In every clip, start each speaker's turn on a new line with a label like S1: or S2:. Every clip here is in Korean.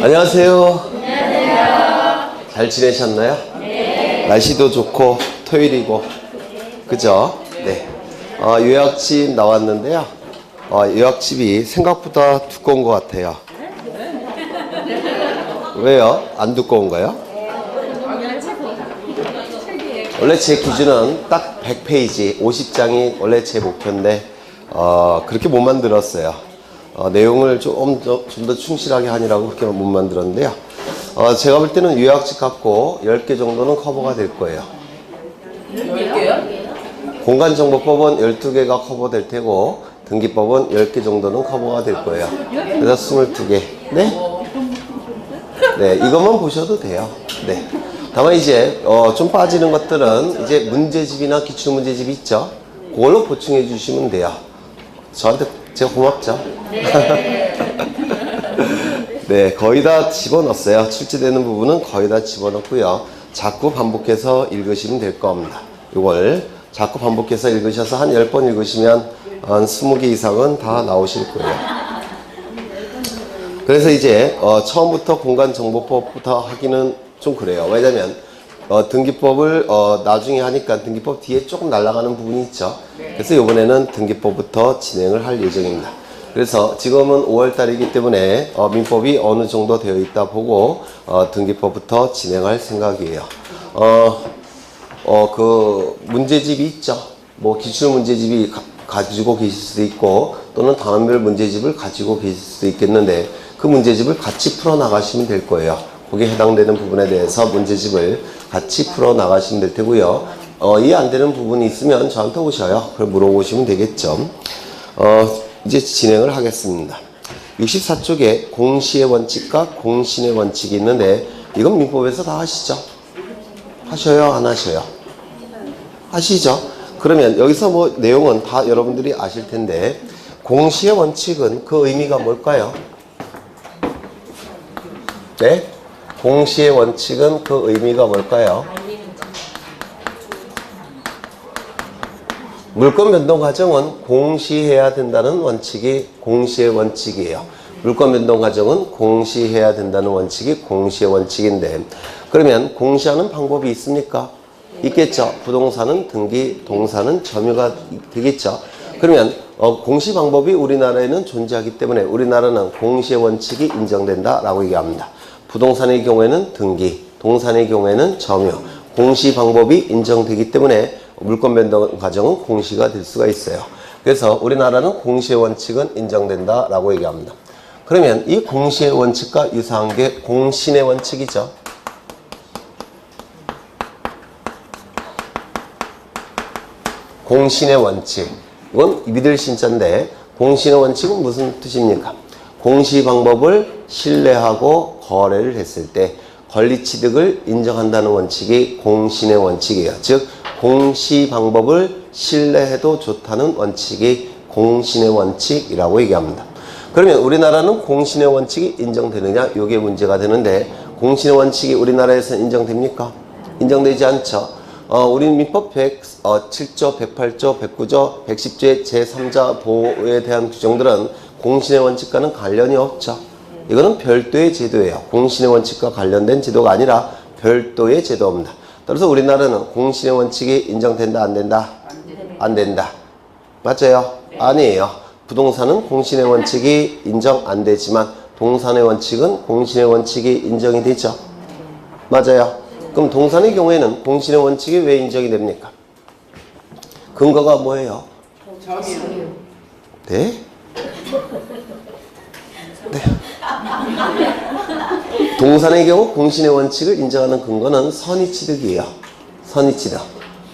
S1: 안녕하세요. 안녕하세요. 잘 지내셨나요? 네. 날씨도 좋고 토요일이고 그죠? 네. 요약집 나왔는데요. 요약집이 생각보다 두꺼운 것 같아요. 왜요? 안 두꺼운가요? 원래 제 기준은 딱 100페이지, 50장이 원래 제 목표인데 그렇게 못 만들었어요. 내용을 좀 더 충실하게 하느라고 그렇게 못 만들었는데요. 제가 볼 때는 요약집 갖고 10개 정도는 커버가 될 거예요.
S2: 10개요?
S1: 공간정보법은 12개가 커버될 테고 등기법은 10개 정도는 커버가 될 거예요. 그래서 22개. 네? 네, 이것만 보셔도 돼요. 네. 다만 이제 좀 빠지는 것들은 이제 문제집이나 기출문제집 있죠? 그걸로 보충해 주시면 돼요. 저한테 제가 고맙죠? 네, 거의 다 집어넣었어요. 출제되는 부분은 거의 다 집어넣고요. 자꾸 반복해서 읽으시면 될 겁니다. 이걸 자꾸 반복해서 읽으셔서 한 10번 읽으시면 한 20개 이상은 다 나오실 거예요. 그래서 이제 처음부터 공간정보법부터 하기는 좀 그래요. 왜냐면 등기법을 나중에 하니까 등기법 뒤에 조금 날아가는 부분이 있죠. 그래서 이번에는 등기법부터 진행을 할 예정입니다. 그래서 지금은 5월달이기 때문에 민법이 어느 정도 되어 있다 보고 등기법부터 진행할 생각이에요. 그 문제집이 있죠. 뭐 기출 문제집이 가지고 계실 수도 있고 또는 단원별 문제집을 가지고 계실 수도 있겠는데 그 문제집을 같이 풀어 나가시면 될 거예요. 거기에 해당되는 부분에 대해서 문제집을 같이 풀어 나가시면 될 테고요. 이해 안 되는 부분이 있으면 저한테 오셔요. 그걸 물어보시면 되겠죠. 이제 진행을 하겠습니다. 64쪽에 공시의 원칙과 공신의 원칙이 있는데 이건 민법에서 다 하시죠? 하셔요? 안 하셔요? 하시죠? 그러면 여기서 뭐 내용은 다 여러분들이 아실 텐데 공시의 원칙은 그 의미가 뭘까요? 네? 공시의 원칙은 그 의미가 뭘까요? 물권 변동 과정은 공시해야 된다는 원칙이 공시의 원칙이에요. 물권 변동 과정은 공시해야 된다는 원칙이 공시의 원칙인데 그러면 공시하는 방법이 있습니까? 있겠죠. 부동산은 등기, 동사는 점유가 되겠죠. 그러면 공시 방법이 우리나라에는 존재하기 때문에 우리나라는 공시의 원칙이 인정된다라고 얘기합니다. 부동산의 경우에는 등기, 동산의 경우에는 점유, 공시 방법이 인정되기 때문에 물권 변동 과정은 공시가 될 수가 있어요. 그래서 우리나라는 공시의 원칙은 인정된다라고 얘기합니다. 그러면 이 공시의 원칙과 유사한 게 공신의 원칙이죠. 공신의 원칙. 이건 믿을 신자인데 공신의 원칙은 무슨 뜻입니까? 공시 방법을 신뢰하고 거래를 했을 때 권리취득을 인정한다는 원칙이 공신의 원칙이에요. 즉 공시 방법을 신뢰해도 좋다는 원칙이 공신의 원칙이라고 얘기합니다. 그러면 우리나라는 공신의 원칙이 인정되느냐? 이게 문제가 되는데 공신의 원칙이 우리나라에서 인정됩니까? 인정되지 않죠. 우리 민법 107조, 108조, 109조, 110조의 제3자 보호에 대한 규정들은 공신의 원칙과는 관련이 없죠. 이거는 별도의 제도예요. 공신의 원칙과 관련된 제도가 아니라 별도의 제도입니다. 따라서 우리나라는 공신의 원칙이 인정된다, 안 된다? 안 된다. 맞아요? 아니에요. 부동산은 공신의 원칙이 인정 안 되지만 동산의 원칙은 공신의 원칙이 인정이 되죠. 맞아요. 그럼 동산의 경우에는 공신의 원칙이 왜 인정이 됩니까? 근거가 뭐예요? 네? 네. 동산의 경우 공신의 원칙을 인정하는 근거는 선의취득이에요. 선의취득.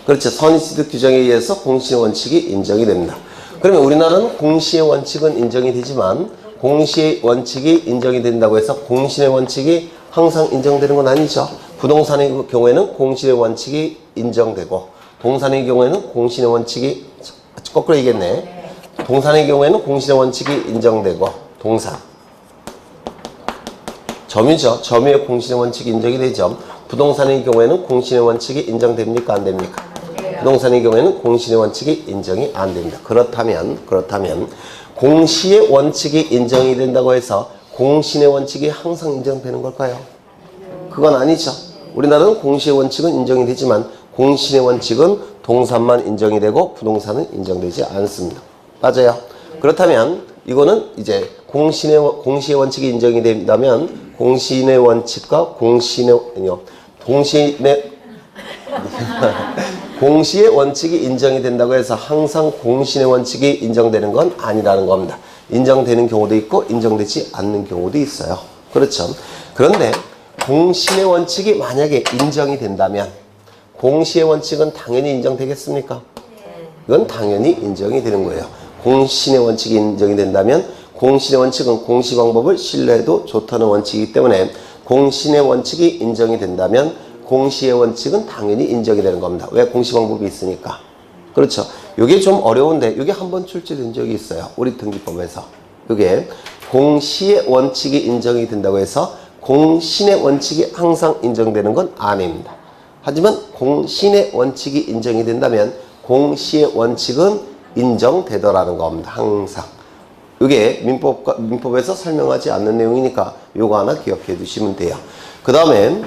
S1: 그렇죠. 선의취득 규정에 의해서 공신의 원칙이 인정이 됩니다. 그러면 우리나라는 공시의 원칙은 인정이 되지만 공시의 원칙이 인정이 된다고 해서 공신의 원칙이 항상 인정되는 건 아니죠. 부동산의 경우에는 공신의 원칙이 인정되고 동산의 경우에는 공신의 원칙이 거꾸로 얘기했네. 동산의 경우에는 공신의 원칙이 인정되고 동산 점유죠. 점유의 공신의 원칙이 인정이 되죠. 부동산의 경우에는 공신의 원칙이 인정됩니까? 안 됩니까? 부동산의 경우에는 공신의 원칙이 인정이 안 됩니다. 그렇다면 공시의 원칙이 인정이 된다고 해서 공신의 원칙이 항상 인정되는 걸까요? 그건 아니죠. 우리나라는 공시의 원칙은 인정이 되지만 공신의 원칙은 동산만 인정이 되고 부동산은 인정되지 않습니다. 맞아요. 그렇다면 이거는 이제 공시의 원칙이 인정이 된다면 공신의 원칙과 공시의 원칙이 인정이 된다고 해서 항상 공신의 원칙이 인정되는 건 아니라는 겁니다. 인정되는 경우도 있고 인정되지 않는 경우도 있어요. 그렇죠. 그런데 공신의 원칙이 만약에 인정이 된다면 공시의 원칙은 당연히 인정되겠습니까? 이건 당연히 인정이 되는 거예요. 공신의 원칙이 인정이 된다면 공신의 원칙은 공시 방법을 신뢰해도 좋다는 원칙이기 때문에 공신의 원칙이 인정이 된다면 공시의 원칙은 당연히 인정이 되는 겁니다. 왜? 공시 방법이 있으니까. 그렇죠. 이게 좀 어려운데 이게 한번 출제된 적이 있어요. 우리 등기법에서. 이게 공시의 원칙이 인정이 된다고 해서 공신의 원칙이 항상 인정되는 건 아닙니다. 하지만 공신의 원칙이 인정이 된다면 공시의 원칙은 인정되더라는 겁니다. 항상. 이게 민법에서 설명하지 않는 내용이니까 요거 하나 기억해 두시면 돼요. 그 다음에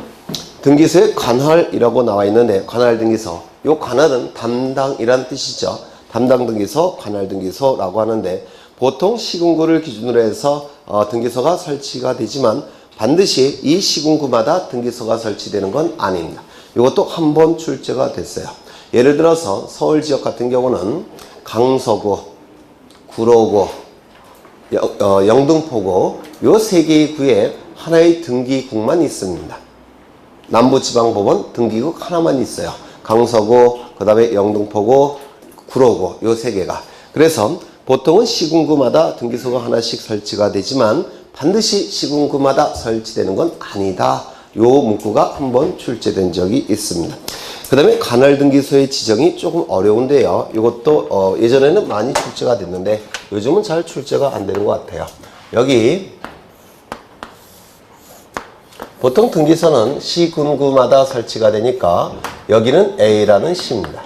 S1: 등기소에 관할이라고 나와 있는데 관할 등기소. 요 관할은 담당이란 뜻이죠. 담당 등기소, 관할 등기소라고 하는데 보통 시군구를 기준으로 해서 등기소가 설치가 되지만 반드시 이 시군구마다 등기소가 설치되는 건 아닙니다. 이것도 한 번 출제가 됐어요. 예를 들어서 서울 지역 같은 경우는 강서구, 구로구, 영등포구 요 세 개의 구에 하나의 등기국만 있습니다. 남부지방법원 등기국 하나만 있어요. 강서구, 그 다음에 영등포구, 구로구 요 세 개가. 그래서 보통은 시군구마다 등기소가 하나씩 설치가 되지만 반드시 시군구마다 설치되는 건 아니다. 요 문구가 한번 출제된 적이 있습니다. 그 다음에 관할 등기소의 지정이 조금 어려운데요. 이것도 예전에는 많이 출제가 됐는데 요즘은 잘 출제가 안 되는 것 같아요. 여기 보통 등기소는 시군구마다 설치가 되니까 여기는 A라는 시입니다.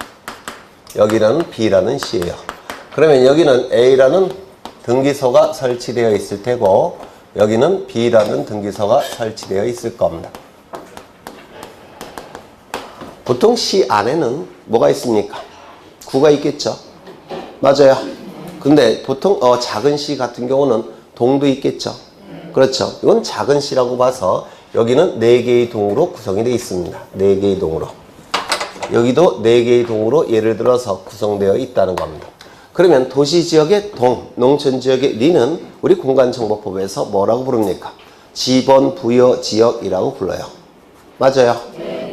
S1: 여기는 B라는 시예요. 그러면 여기는 A라는 등기소가 설치되어 있을 테고 여기는 B라는 등기소가 설치되어 있을 겁니다. 보통 시 안에는 뭐가 있습니까? 구가 있겠죠. 맞아요. 근데 보통 작은 시 같은 경우는 동도 있겠죠. 그렇죠. 이건 작은 시라고 봐서 여기는 4개의 동으로 구성이 되어 있습니다. 4개의 동으로. 여기도 4개의 동으로 예를 들어서 구성되어 있다는 겁니다. 그러면 도시지역의 동, 농촌지역의 리는 우리 공간정보법에서 뭐라고 부릅니까? 지번부여지역이라고 불러요. 맞아요.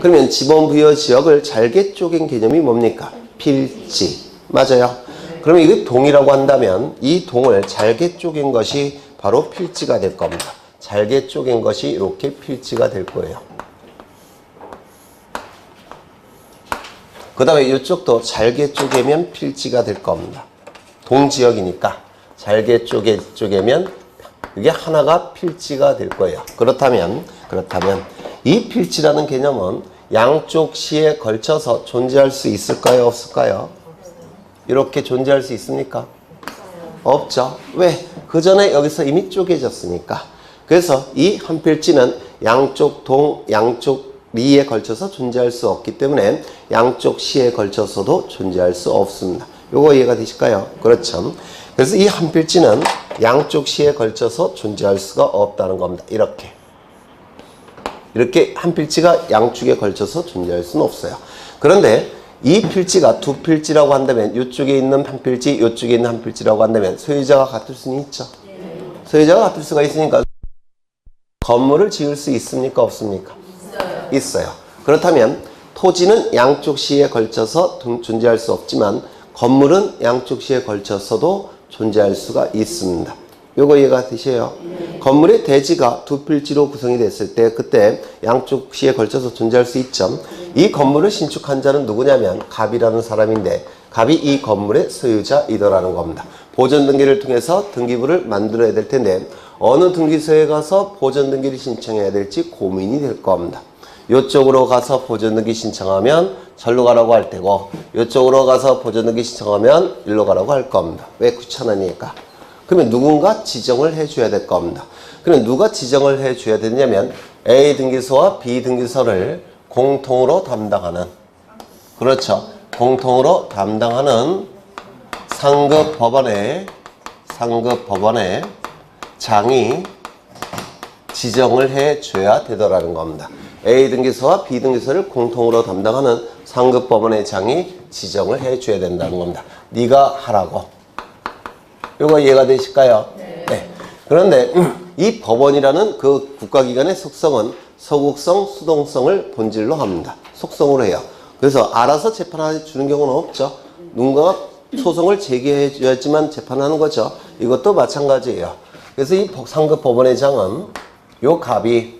S1: 그러면 지번부여지역을 잘게 쪼갠 개념이 뭡니까? 필지. 맞아요. 그러면 이게 동이라고 한다면 이 동을 잘게 쪼갠 것이 바로 필지가 될 겁니다. 잘게 쪼갠 것이 이렇게 필지가 될 거예요. 그 다음에 이쪽도 잘게 쪼개면 필지가 될 겁니다. 동지역이니까 잘게 쪼개면 이게 하나가 필지가 될 거예요. 그렇다면 이 필지라는 개념은 양쪽 시에 걸쳐서 존재할 수 있을까요? 없을까요? 이렇게 존재할 수 있습니까? 없죠. 왜? 그 전에 여기서 이미 쪼개졌으니까. 그래서 이 한 필지는 양쪽 동, 양쪽 리에 걸쳐서 존재할 수 없기 때문에 양쪽 시에 걸쳐서도 존재할 수 없습니다. 요거 이해가 되실까요? 그렇죠. 그래서 이 한 필지는 양쪽 시에 걸쳐서 존재할 수가 없다는 겁니다. 이렇게 한 필지가 양쪽에 걸쳐서 존재할 수는 없어요. 그런데 이 필지가 두 필지라고 한다면 이쪽에 있는 한 필지, 이쪽에 있는 한 필지라고 한다면 소유자가 같을 수는 있죠. 소유자가 같을 수가 있으니까 건물을 지을 수 있습니까? 없습니까? 있어요. 그렇다면 토지는 양쪽 시에 걸쳐서 존재할 수 없지만 건물은 양쪽 시에 걸쳐서도 존재할 수가 있습니다. 요거 이해가 되세요? 건물의 대지가 두 필지로 구성이 됐을 때 그때 양쪽 시에 걸쳐서 존재할 수 있죠. 이 건물을 신축한 자는 누구냐면 갑이라는 사람인데 갑이 이 건물의 소유자이더라는 겁니다. 보존등기를 통해서 등기부를 만들어야 될 텐데 어느 등기소에 가서 보존등기를 신청해야 될지 고민이 될 겁니다. 이쪽으로 가서 보존등기 신청하면 절로 가라고 할 테고 이쪽으로 가서 보존등기 신청하면 일로 가라고 할 겁니다. 왜? 귀찮으니까. 그러면 누군가 지정을 해줘야 될 겁니다. 그러면 누가 지정을 해줘야 되냐면 A 등기소와 B 등기소를 공통으로 담당하는, 그렇죠, 공통으로 담당하는 상급 법원의 장이 지정을 해줘야 되더라는 겁니다. A 등기소와 B 등기소를 공통으로 담당하는 상급 법원의 장이 지정을 해줘야 된다는 겁니다. 네가 하라고. 이거 이해가 되실까요? 네. 그런데 이 법원이라는 그 국가기관의 속성은 서국성, 수동성을 본질로 합니다. 속성으로 해요. 그래서 알아서 재판해 주는 경우는 없죠. 누군가가 소송을 제기해 줘야지만 재판하는 거죠. 이것도 마찬가지예요. 그래서 이 상급 법원의 장은 요 갑이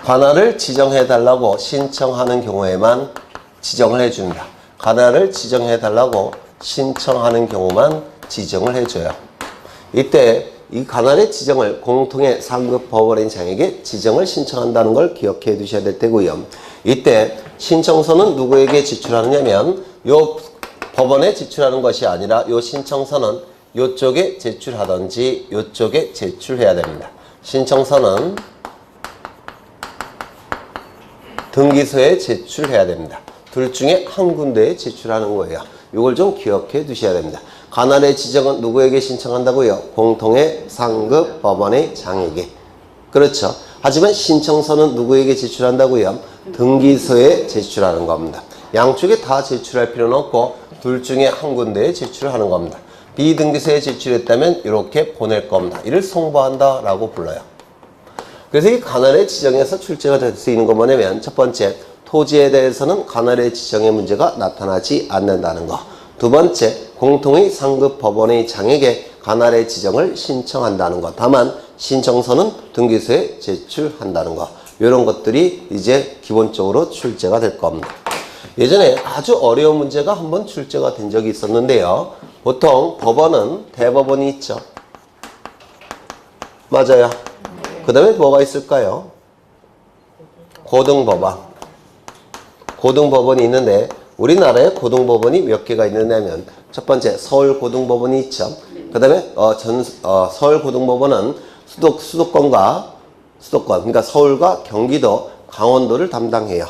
S1: 관할을 지정해 달라고 신청하는 경우에만 지정을 해준다. 관할을 지정해 달라고 신청하는 경우만 지정을 해줘요. 이때 이 관할의 지정을 공통의 상급 법원의 장에게 지정을 신청한다는 걸 기억해 두셔야 될 테고요. 이때 신청서는 누구에게 제출하느냐면 요 법원에 제출하는 것이 아니라 요 신청서는 요쪽에 제출하든지 요쪽에 제출해야 됩니다. 신청서는 등기소에 제출해야 됩니다. 둘 중에 한 군데에 제출하는 거예요. 이걸 좀 기억해 두셔야 됩니다. 관할의 지정은 누구에게 신청한다고요? 공통의 상급 법원의 장에게. 그렇죠. 하지만 신청서는 누구에게 제출한다고요? 등기소에 제출하는 겁니다. 양쪽에 다 제출할 필요는 없고 둘 중에 한 군데에 제출하는 겁니다. 비등기소에 제출했다면 이렇게 보낼 겁니다. 이를 송부한다 라고 불러요. 그래서 이 관할의 지정에서 출제가 될 수 있는 건 뭐냐면 첫 번째, 토지에 대해서는 관할의 지정의 문제가 나타나지 않는다는 거. 두 번째, 공통의 상급 법원의 장에게 관할의 지정을 신청한다는 것. 다만 신청서는 등기소에 제출한다는 것. 이런 것들이 이제 기본적으로 출제가 될 겁니다. 예전에 아주 어려운 문제가 한번 출제가 된 적이 있었는데요. 보통 법원은 대법원이 있죠. 맞아요. 그 다음에 뭐가 있을까요? 고등법원. 고등법원이 있는데 우리나라에 고등법원이 몇 개가 있느냐면 첫 번째 서울고등법원이 있죠. 그 다음에 서울고등법원은 수도권 그러니까 서울과 경기도, 강원도를 담당해요.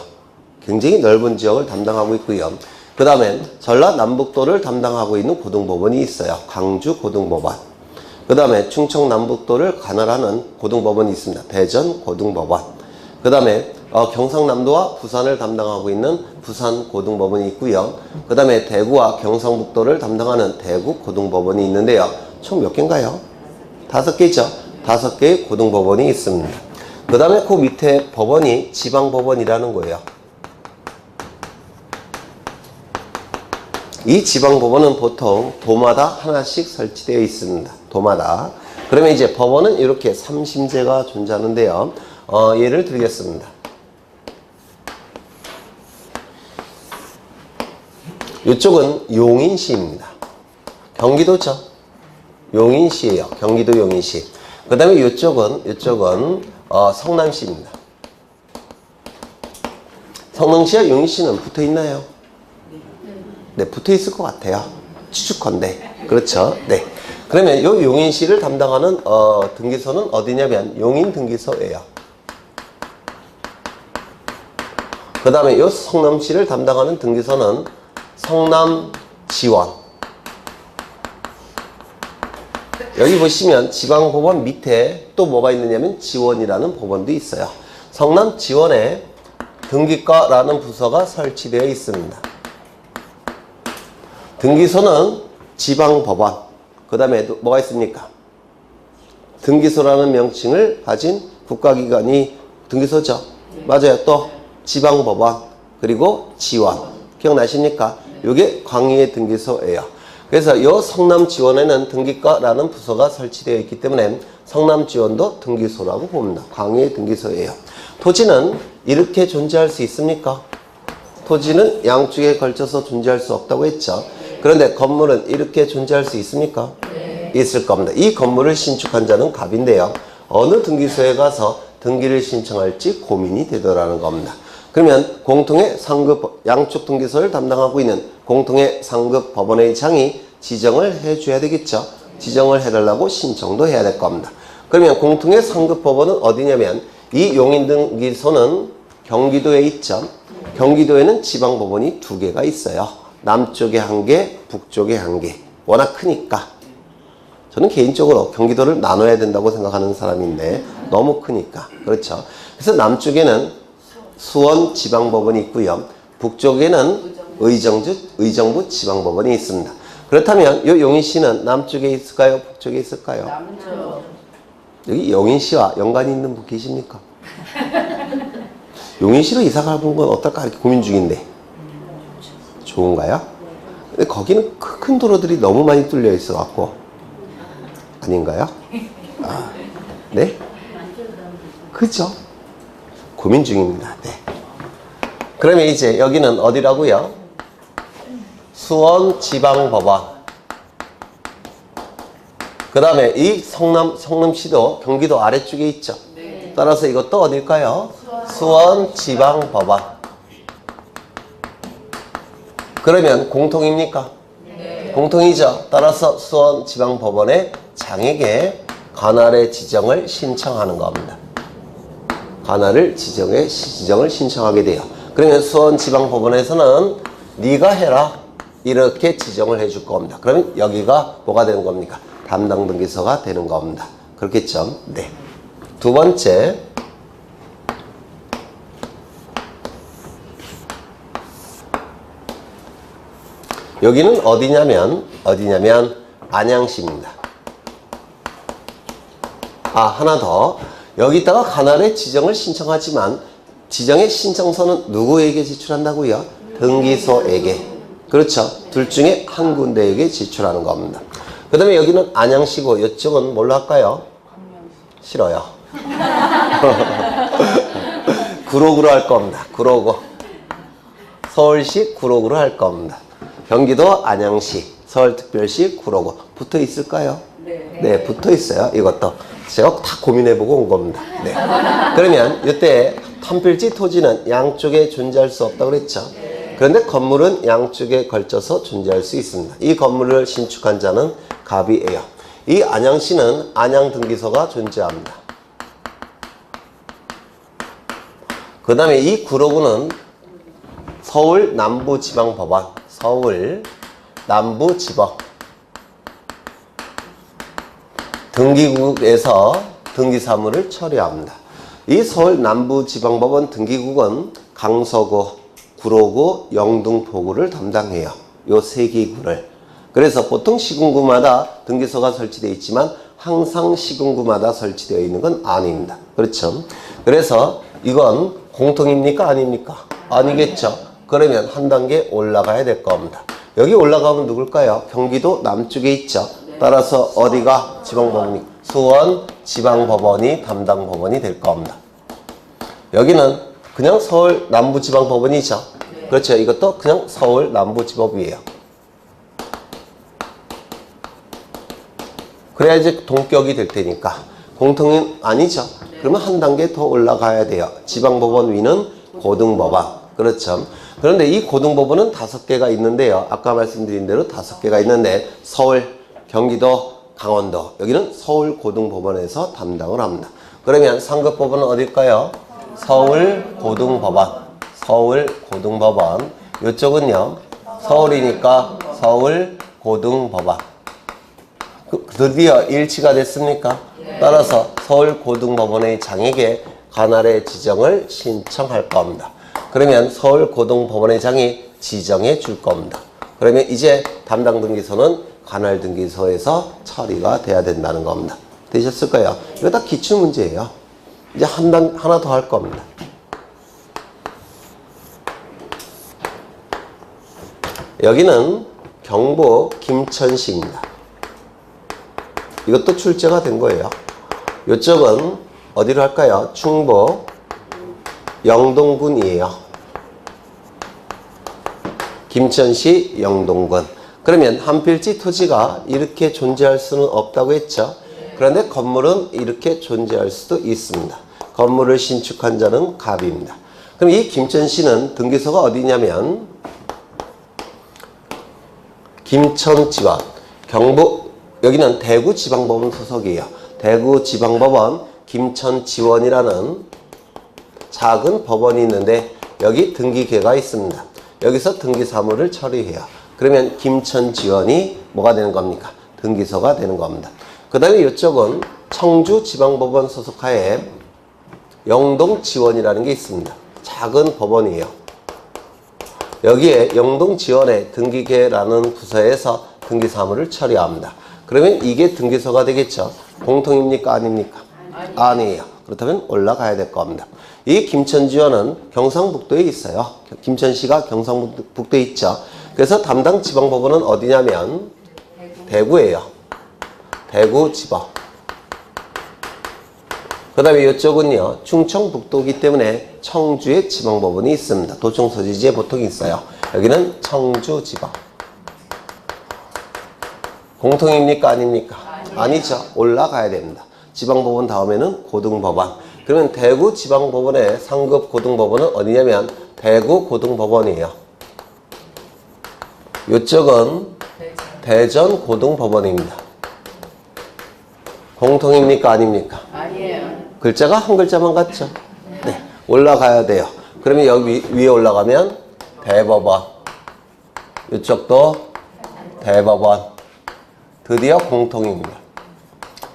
S1: 굉장히 넓은 지역을 담당하고 있고요. 그 다음에 전라남북도를 담당하고 있는 고등법원이 있어요. 광주고등법원. 그 다음에 충청남북도를 관할하는 고등법원이 있습니다. 대전고등법원. 그 다음에 경상남도와 부산을 담당하고 있는 부산고등법원이 있고요. 그 다음에 대구와 경상북도를 담당하는 대구고등법원이 있는데요. 총 몇 개인가요? 5개죠. 5개의 고등법원이 있습니다. 그 다음에 그 밑에 법원이 지방법원이라는 거예요. 이 지방법원은 보통 도마다 하나씩 설치되어 있습니다. 도마다. 그러면 이제 법원은 이렇게 3심제가 존재하는데요. 예를 들겠습니다. 이쪽은 용인시입니다. 경기도죠. 용인시예요. 경기도 용인시. 그 다음에 이쪽은 성남시입니다. 성남시와 용인시는 붙어 있나요? 네, 붙어 있을 것 같아요. 추측컨대. 그렇죠. 네. 그러면 이 용인시를 담당하는 등기소는 어디냐면 용인등기소예요. 그 다음에 이 성남시를 담당하는 등기소는 성남지원. 여기 보시면 지방법원 밑에 또 뭐가 있느냐면 지원이라는 법원도 있어요. 성남지원에 등기과라는 부서가 설치되어 있습니다. 등기소는 지방법원. 그 다음에 뭐가 있습니까? 등기소라는 명칭을 가진 국가기관이 등기소죠. 맞아요. 또 지방법원 그리고 지원. 기억나십니까? 이게 광의의 등기소예요. 그래서 이 성남지원에는 등기과라는 부서가 설치되어 있기 때문에 성남지원도 등기소라고 봅니다. 광의의 등기소예요. 토지는 이렇게 존재할 수 있습니까? 토지는 양쪽에 걸쳐서 존재할 수 없다고 했죠. 그런데 건물은 이렇게 존재할 수 있습니까? 네. 있을 겁니다. 이 건물을 신축한 자는 갑인데요. 어느 등기소에 가서 등기를 신청할지 고민이 되더라는 겁니다. 그러면 공통의 상급, 양쪽 등기소를 담당하고 있는 공통의 상급 법원의 장이 지정을 해줘야 되겠죠. 지정을 해달라고 신청도 해야 될 겁니다. 그러면 공통의 상급법원은 어디냐면 이 용인등기소는 경기도에 있죠. 경기도에는 지방법원이 2개가 있어요. 남쪽에 1개, 북쪽에 1개. 워낙 크니까. 저는 개인적으로 경기도를 나눠야 된다고 생각하는 사람인데 너무 크니까. 그렇죠. 그래서 남쪽에는 수원지방법원이 있고요. 북쪽에는 의정부 지방법원이 있습니다. 그렇다면 이 용인시는 남쪽에 있을까요? 북쪽에 있을까요? 남쪽. 여기 용인시와 연관이 있는 분 계십니까? 용인시로 이사 가본 건 어떨까 이렇게 고민 중인데 좋은가요? 근데 거기는 큰 도로들이 너무 많이 뚫려 있어 갖고 아닌가요? 아, 네? 그죠? 고민 중입니다. 네. 그러면 이제 여기는 어디라고요? 수원지방법원. 그 다음에 이 성남시도 경기도 아래쪽에 있죠. 네. 따라서 이것도 어딜까요? 수원지방법원. 그러면 공통입니까? 네. 공통이죠. 따라서 수원지방법원에 장에게 관할의 지정을 신청하는 겁니다. 관할을 지정을 신청하게 돼요. 그러면 수원지방법원에서는 네가 해라 이렇게 지정을 해줄 겁니다. 그러면 여기가 뭐가 되는 겁니까? 담당 등기소가 되는 겁니다. 그렇겠죠? 네. 두 번째, 여기는 어디냐면 안양시입니다. 아, 하나 더. 여기다가 관할의 지정을 신청하지만 지정의 신청서는 누구에게 지출한다고요? 등기소에게. 그렇죠. 둘 중에 한 군데에게 지출하는 겁니다. 그 다음에 여기는 안양시고 이쪽은 뭘로 할까요? 싫어요. 구로구로 할 겁니다. 구로구. 서울시 구로구로 할 겁니다. 경기도 안양시, 서울특별시 구로구. 붙어 있을까요? 네, 붙어 있어요. 이것도. 제가 다 고민해보고 온 겁니다. 네. 그러면 이때 한필지 토지는 양쪽에 존재할 수 없다고 그랬죠. 그런데 건물은 양쪽에 걸쳐서 존재할 수 있습니다. 이 건물을 신축한 자는 갑이에요. 이 안양시는 안양등기소가 존재합니다. 그 다음에 이 구로구는 서울 남부지방법원, 서울 남부지법 등기국에서 등기사무를 처리합니다. 이 서울 남부지방법원 등기국은 강서구, 구로구, 영등포구를 담당해요. 요 세 기구를. 그래서 보통 시군구마다 등기소가 설치되어 있지만 항상 시군구마다 설치되어 있는 건 아닙니다. 그렇죠? 그래서 이건 공통입니까? 아닙니까? 아니겠죠. 그러면 한 단계 올라가야 될 겁니다. 여기 올라가면 누굴까요? 경기도 남쪽에 있죠. 따라서 어디가 지방법원이? 수원 지방법원이 담당 법원이 될 겁니다. 여기는 그냥 서울 남부지방법원이죠. 그렇죠. 이것도 그냥 서울 남부지법이에요. 그래야 이제 동격이 될 테니까. 공통은 아니죠. 그러면 한 단계 더 올라가야 돼요. 지방법원 위는 고등법원. 그렇죠. 그런데 이 고등법원은 5개가 있는데요. 아까 말씀드린 대로 5개가 있는데 서울, 경기도, 강원도. 여기는 서울고등법원에서 담당을 합니다. 그러면 상급법원은 어딜까요? 서울고등법원. 서울고등법원. 이쪽은요. 서울이니까 서울고등법원. 드디어 일치가 됐습니까? 따라서 서울고등법원의 장에게 관할의 지정을 신청할 겁니다. 그러면 서울고등법원의 장이 지정해 줄 겁니다. 그러면 이제 담당 등기소는 관할 등기소에서 처리가 돼야 된다는 겁니다. 되셨을까요? 이거 다 기출문제예요. 이제 하나 더 할 겁니다. 여기는 경북 김천시입니다. 이것도 출제가 된 거예요. 이쪽은 어디로 할까요? 충북 영동군이에요. 김천시 영동군. 그러면 한필지 토지가 이렇게 존재할 수는 없다고 했죠. 그런데 건물은 이렇게 존재할 수도 있습니다. 건물을 신축한 자는 갑입니다. 그럼 이 김천시는 등기소가 어디냐면 김천지원, 경북 여기는 대구지방법원 소속이에요. 대구지방법원 김천지원이라는 작은 법원이 있는데 여기 등기계가 있습니다. 여기서 등기사무를 처리해요. 그러면 김천지원이 뭐가 되는 겁니까? 등기소가 되는 겁니다. 그 다음에 이쪽은 청주지방법원 소속하에 영동지원이라는 게 있습니다. 작은 법원이에요. 여기에 영동지원의 등기계라는 부서에서 등기사무를 처리합니다. 그러면 이게 등기소가 되겠죠. 공통입니까? 아닙니까? 아니에요. 그렇다면 올라가야 될 겁니다. 이 김천지원은 경상북도에 있어요. 김천시가 경상북도에 있죠. 그래서 담당 지방법원은 어디냐면 대구예요. 대구지법. 그 다음에 이쪽은요 충청북도이기 때문에 청주에 지방법원이 있습니다. 도청소지지에 보통 있어요. 여기는 청주지법. 공통입니까? 아닙니까? 아니죠. 올라가야 됩니다. 지방법원 다음에는 고등법원. 그러면 대구지방법원의 상급 고등법원은 어디냐면 대구고등법원이에요. 이쪽은 대전고등법원입니다. 공통입니까? 아닙니까?
S2: 아니에요.
S1: 글자가 한 글자만 같죠? 네. 올라가야 돼요. 그러면 여기 위에 올라가면 대법원. 이쪽도 대법원. 드디어 공통입니다.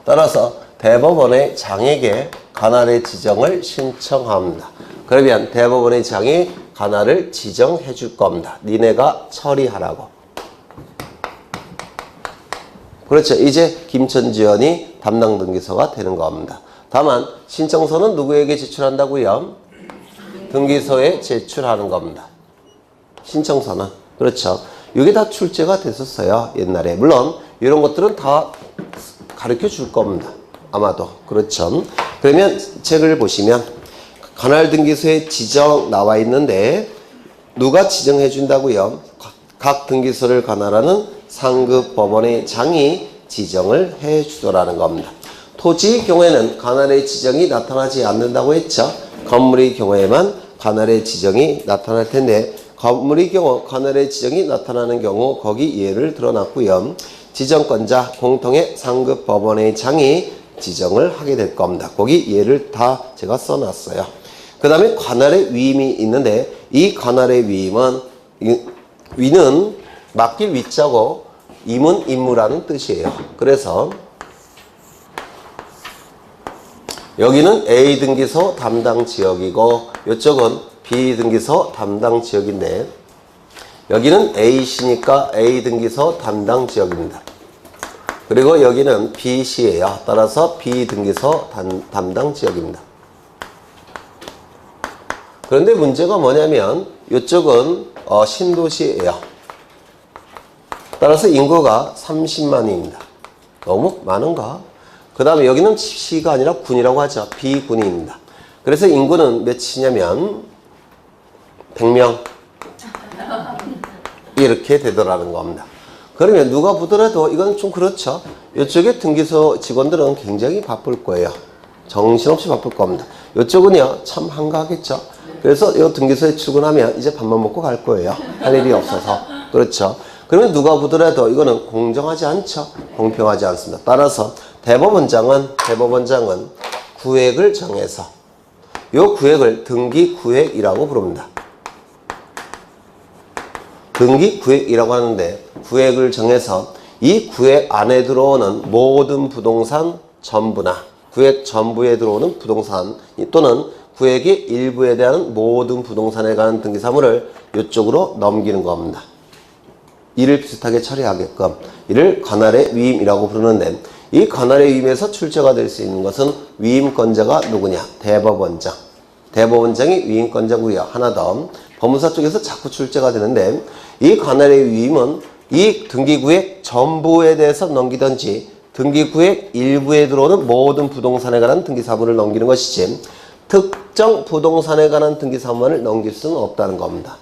S1: 따라서 대법원의 장에게 관할의 지정을 신청합니다. 그러면 대법원의 장이 관할을 지정해 줄 겁니다. 니네가 처리하라고. 그렇죠. 이제 김천지원이 담당 등기소가 되는 겁니다. 다만 신청서는 누구에게 제출한다고요? 등기소에 제출하는 겁니다. 신청서는. 그렇죠. 이게 다 출제가 됐었어요. 옛날에. 물론 이런 것들은 다 가르쳐 줄 겁니다. 아마도. 그렇죠. 그러면 책을 보시면 관할 등기소에 지정 나와 있는데 누가 지정해 준다고요? 각 등기소를 관할하는 상급 법원의 장이 지정을 해 주더라는 겁니다. 토지의 경우에는 관할의 지정이 나타나지 않는다고 했죠. 건물의 경우에만 관할의 지정이 나타날 텐데 건물의 경우 관할의 지정이 나타나는 경우 거기 예를 들어놨고요. 지정권자 공통의 상급 법원의 장이 지정을 하게 될 겁니다. 거기 예를 다 제가 써놨어요. 그 다음에 관할의 위임이 있는데 이 관할의 위임은 위는 맡길 위자고 임은 임무라는 뜻이에요. 그래서 여기는 A 등기소 담당 지역이고 이쪽은 B 등기소 담당 지역인데 여기는 A시니까 A 등기소 담당 지역입니다. 그리고 여기는 B시예요. 따라서 B 등기소 담당 지역입니다. 그런데 문제가 뭐냐면 이쪽은 신도시예요. 따라서 인구가 30만입니다. 너무 많은가? 그 다음에 여기는 시가 아니라 군이라고 하죠. 비군입니다. 그래서 인구는 몇이냐면 100명 이렇게 되더라는 겁니다. 그러면 누가 보더라도 이건 좀 그렇죠. 이쪽에 등기소 직원들은 굉장히 바쁠 거예요. 정신없이 바쁠 겁니다. 이쪽은요 참 한가하겠죠. 그래서 이 등기소에 출근하면 이제 밥만 먹고 갈 거예요. 할 일이 없어서. 그렇죠. 그러면 누가 보더라도 이거는 공정하지 않죠. 공평하지 않습니다. 따라서 대법원장은 구획을 정해서 이 구획을 등기구획이라고 부릅니다. 등기구획이라고 하는데 구획을 정해서 이 구획 안에 들어오는 모든 부동산 전부나 구획 전부에 들어오는 부동산 또는 구획의 일부에 대한 모든 부동산에 관한 등기사무를 이쪽으로 넘기는 겁니다. 이를 비슷하게 처리하게끔 이를 관할의 위임이라고 부르는데 이 관할의 위임에서 출제가 될 수 있는 것은 위임권자가 누구냐? 대법원장. 대법원장이 위임권자고요. 하나 더 법무사 쪽에서 자꾸 출제가 되는데 이 관할의 위임은 이 등기구획 전부에 대해서 넘기든지 등기구획 일부에 들어오는 모든 부동산에 관한 등기사무를 넘기는 것이지 특정 부동산에 관한 등기사무를 넘길 수는 없다는 겁니다.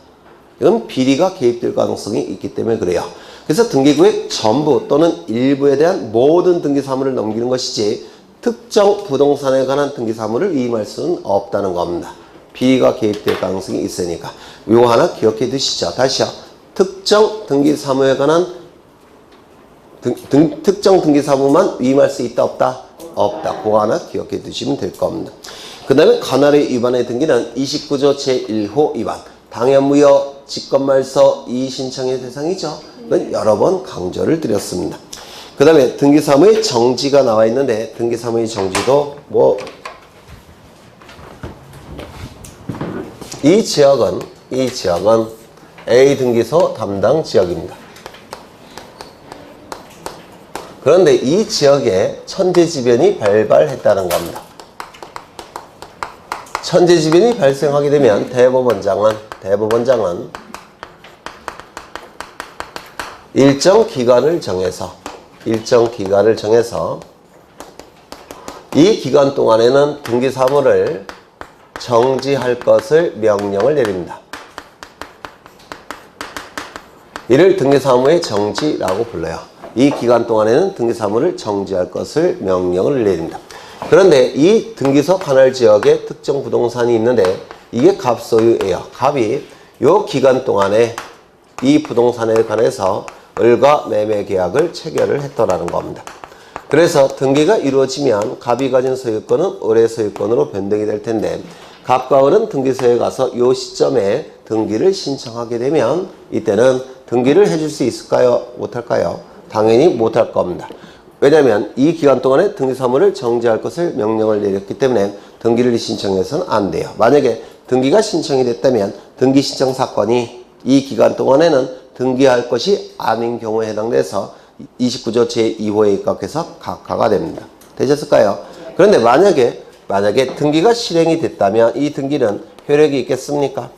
S1: 이건 비리가 개입될 가능성이 있기 때문에 그래요. 그래서 등기구획 전부 또는 일부에 대한 모든 등기사무를 넘기는 것이지 특정 부동산에 관한 등기사무를 위임할 수는 없다는 겁니다. 비리가 개입될 가능성이 있으니까. 이거 하나 기억해 두시죠. 다시요. 특정 등기사무에 관한 특정 등기사무만 위임할 수 있다 없다? 없다. 그거 하나 기억해 두시면 될 겁니다. 그 다음에 관할의 위반의 등기는 29조 제1호 위반, 당연무효, 직권말소, 이의신청의 대상이죠. 이건 여러 번 강조를 드렸습니다. 그 다음에 등기사무의 정지가 나와 있는데 등기사무의 정지도 이 지역은 A 등기소 담당 지역입니다. 그런데 이 지역에 천재지변이 발발했다는 겁니다. 천재지변이 발생하게 되면 대법원장은 일정 기간을 정해서 이 기간 동안에는 등기사무를 정지할 것을 명령을 내립니다. 이를 등기사무의 정지라고 불러요. 이 기간 동안에는 등기사무를 정지할 것을 명령을 내립니다. 그런데 이 등기소 관할 지역에 특정 부동산이 있는데 이게 갑소유예요. 갑이 이 기간 동안에 이 부동산에 관해서 을과 매매 계약을 체결을 했더라는 겁니다. 그래서 등기가 이루어지면 갑이 가진 소유권은 을의 소유권으로 변동이 될 텐데 갑과 을은 등기소에 가서 이 시점에 등기를 신청하게 되면 이때는 등기를 해줄 수 있을까요? 못할까요? 당연히 못할 겁니다. 왜냐하면 이 기간 동안에 등기사무를 정지할 것을 명령을 내렸기 때문에 등기를 신청해서는 안 돼요. 만약에 등기가 신청이 됐다면 등기 신청 사건이 이 기간 동안에는 등기할 것이 아닌 경우에 해당돼서 29조 제2호에 입각해서 각하가 됩니다. 되셨을까요? 그런데 만약에 등기가 실행이 됐다면 이 등기는 효력이 있겠습니까?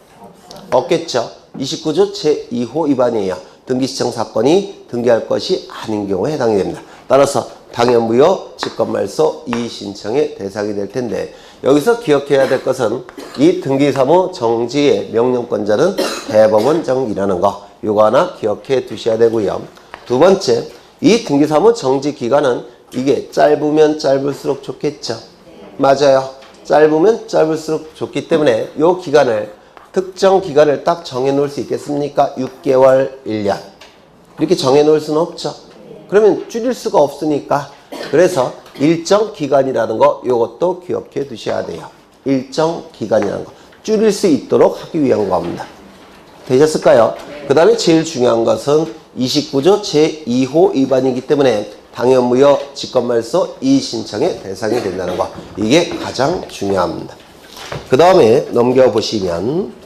S1: 없겠죠. 29조 제2호 위반이에요. 등기 신청 사건이 등기할 것이 아닌 경우에 해당이 됩니다. 따라서 당연무효, 직권말소, 이의신청의 대상이 될 텐데 여기서 기억해야 될 것은 이 등기사무 정지의 명령권자는 대법원장이라는 거 요거 하나 기억해 두셔야 되고요. 두 번째, 이 등기사무 정지 기간은 이게 짧으면 짧을수록 좋겠죠. 맞아요. 짧으면 짧을수록 좋기 때문에 요 기간을 특정 기간을 딱 정해놓을 수 있겠습니까? 6개월, 1년 이렇게 정해놓을 수는 없죠. 그러면 줄일 수가 없으니까 그래서 일정 기간이라는 거 요것도 기억해 두셔야 돼요. 일정 기간이라는 거 줄일 수 있도록 하기 위한 겁니다. 되셨을까요? 그 다음에 제일 중요한 것은 29조 제2호 위반이기 때문에 당연무효, 직권말소, 이의신청의 대상이 된다는 거 이게 가장 중요합니다. 그 다음에 넘겨보시면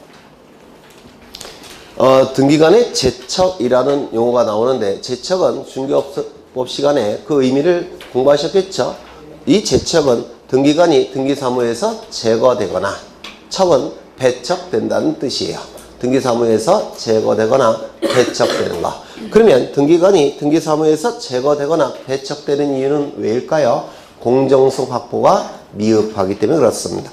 S1: 등기간의 제척이라는 용어가 나오는데 제척은 중개법 시간에 그 의미를 공부하셨겠죠? 이 제척은 등기간이 등기사무에서 제거되거나 척은 배척된다는 뜻이에요. 등기사무에서 제거되거나 배척되는 거. 그러면 등기간이 등기사무에서 제거되거나 배척되는 이유는 왜일까요? 공정성 확보가 미흡하기 때문에 그렇습니다.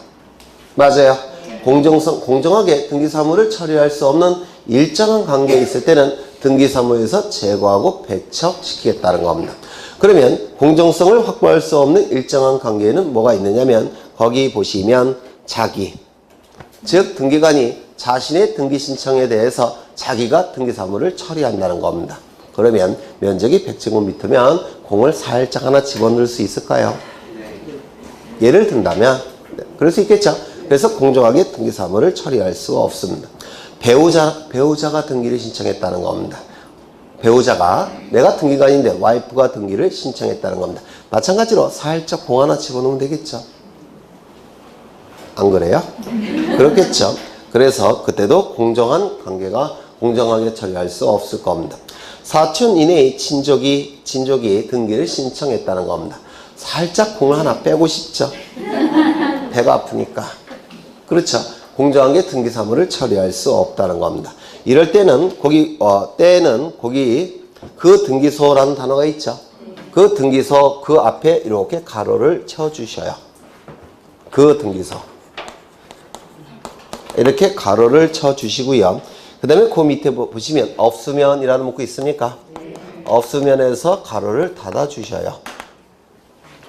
S1: 맞아요. 공정하게 등기사무를 처리할 수 없는 일정한 관계에 있을 때는 등기사무에서 제거하고 배척시키겠다는 겁니다. 그러면 공정성을 확보할 수 없는 일정한 관계에는 뭐가 있느냐면 거기 보시면 자기, 즉 등기관이 자신의 등기 신청에 대해서 자기가 등기사무를 처리한다는 겁니다. 그러면 면적이 100제곱미터면 공을 살짝 하나 집어넣을 수 있을까요? 예를 든다면 그럴 수 있겠죠. 그래서 공정하게 등기사무를 처리할 수가 없습니다. 배우자가 등기를 신청했다는 겁니다. 배우자가 내가 등기관인데 와이프가 등기를 신청했다는 겁니다. 마찬가지로 살짝 공 하나 집어넣으면 되겠죠. 안 그래요? 그렇겠죠. 그래서 그때도 공정한 관계가 공정하게 처리할 수 없을 겁니다. 사촌 이내의 친족이 등기를 신청했다는 겁니다. 살짝 공을 하나 빼고 싶죠. 배가 아프니까. 그렇죠. 공정하게 등기사무를 처리할 수 없다는 겁니다. 이럴 때는 거기 그 등기소라는 단어가 있죠. 그 등기소 그 앞에 이렇게 가로를 쳐주셔요. 그 등기소 이렇게 가로를 쳐주시고요. 그 다음에 그 밑에 보시면 없으면이라는 문구 있습니까? 없으면에서 가로를 닫아주셔요.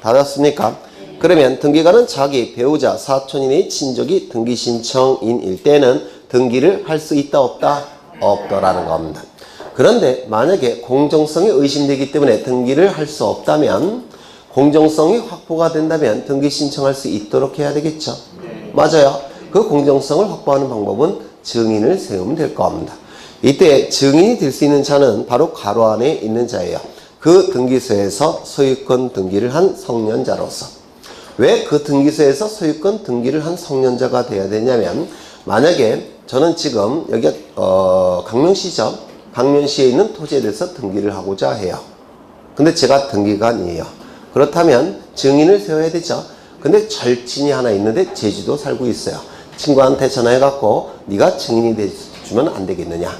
S1: 닫았습니까? 그러면 등기관은 자기 배우자 사촌인의 친족이 등기 신청인일 때는 등기를 할 수 있다 없다? 없더라는 겁니다. 그런데 만약에 공정성이 의심되기 때문에 등기를 할 수 없다면 공정성이 확보가 된다면 등기 신청할 수 있도록 해야 되겠죠. 맞아요. 그 공정성을 확보하는 방법은 증인을 세우면 될 겁니다. 이때 증인이 될 수 있는 자는 바로 가로 안에 있는 자예요. 그 등기소에서 소유권 등기를 한 성년자로서. 왜 그 등기소에서 소유권 등기를 한 성년자가 돼야 되냐면 만약에 저는 지금 여기가 강릉시죠. 강릉시에 있는 토지에 대해서 등기를 하고자 해요. 근데 제가 등기가 아니에요. 그렇다면 증인을 세워야 되죠. 근데 절친이 하나 있는데 제주도 살고 있어요. 친구한테 전화해갖고 네가 증인이 돼주면 안 되겠느냐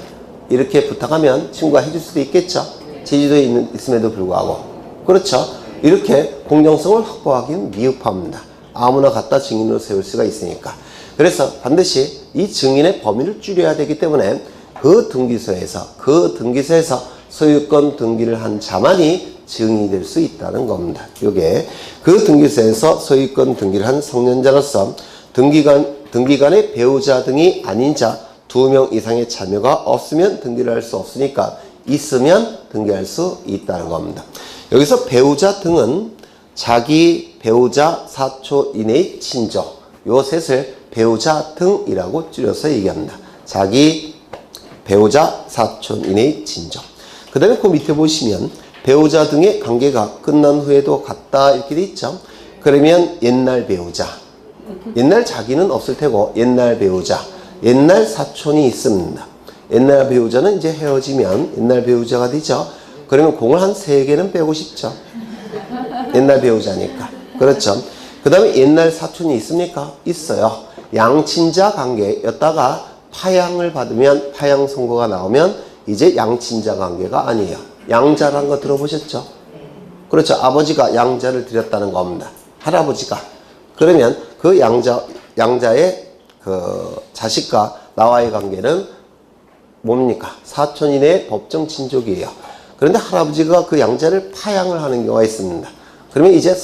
S1: 이렇게 부탁하면 친구가 해줄 수도 있겠죠. 제주도에 있음에도 불구하고. 그렇죠. 이렇게 공정성을 확보하기는 미흡합니다. 아무나 갖다 증인으로 세울 수가 있으니까. 그래서 반드시 이 증인의 범위를 줄여야 되기 때문에 그 등기소에서 소유권 등기를 한 자만이 증인이 될 수 있다는 겁니다. 요게 그 등기소에서 소유권 등기를 한 성년자로서 등기간의 배우자 등이 아닌 자 2명 이상의 자녀가 없으면 등기를 할 수 없으니까 있으면 등기할 수 있다는 겁니다. 여기서 배우자 등은 자기, 배우자, 사촌 이내의 친족 요 셋을 배우자 등이라고 줄여서 얘기합니다. 자기, 배우자, 사촌 이내의 친족. 그 다음에 그 밑에 보시면 배우자 등의 관계가 끝난 후에도 같다 이렇게 돼 있죠. 그러면 옛날 배우자, 옛날 자기는 없을 테고 옛날 배우자, 옛날 사촌이 있습니다. 옛날 배우자는 이제 헤어지면 옛날 배우자가 되죠. 그러면 공을 한 3개는 빼고 싶죠. 옛날 배우자니까. 그렇죠. 그 다음에 옛날 사촌이 있습니까? 있어요. 양친자 관계였다가 파양을 받으면 파양 선고가 나오면 이제 양친자 관계가 아니에요. 양자라는 거 들어보셨죠? 그렇죠. 아버지가 양자를 드렸다는 겁니다. 할아버지가. 그러면 그 양자의 그 자식과 나와의 관계는 뭡니까? 사촌 이내의 법정 친족이에요. 그런데 할아버지가 그 양자를 파양을 하는 경우가 있습니다. 그러면 이제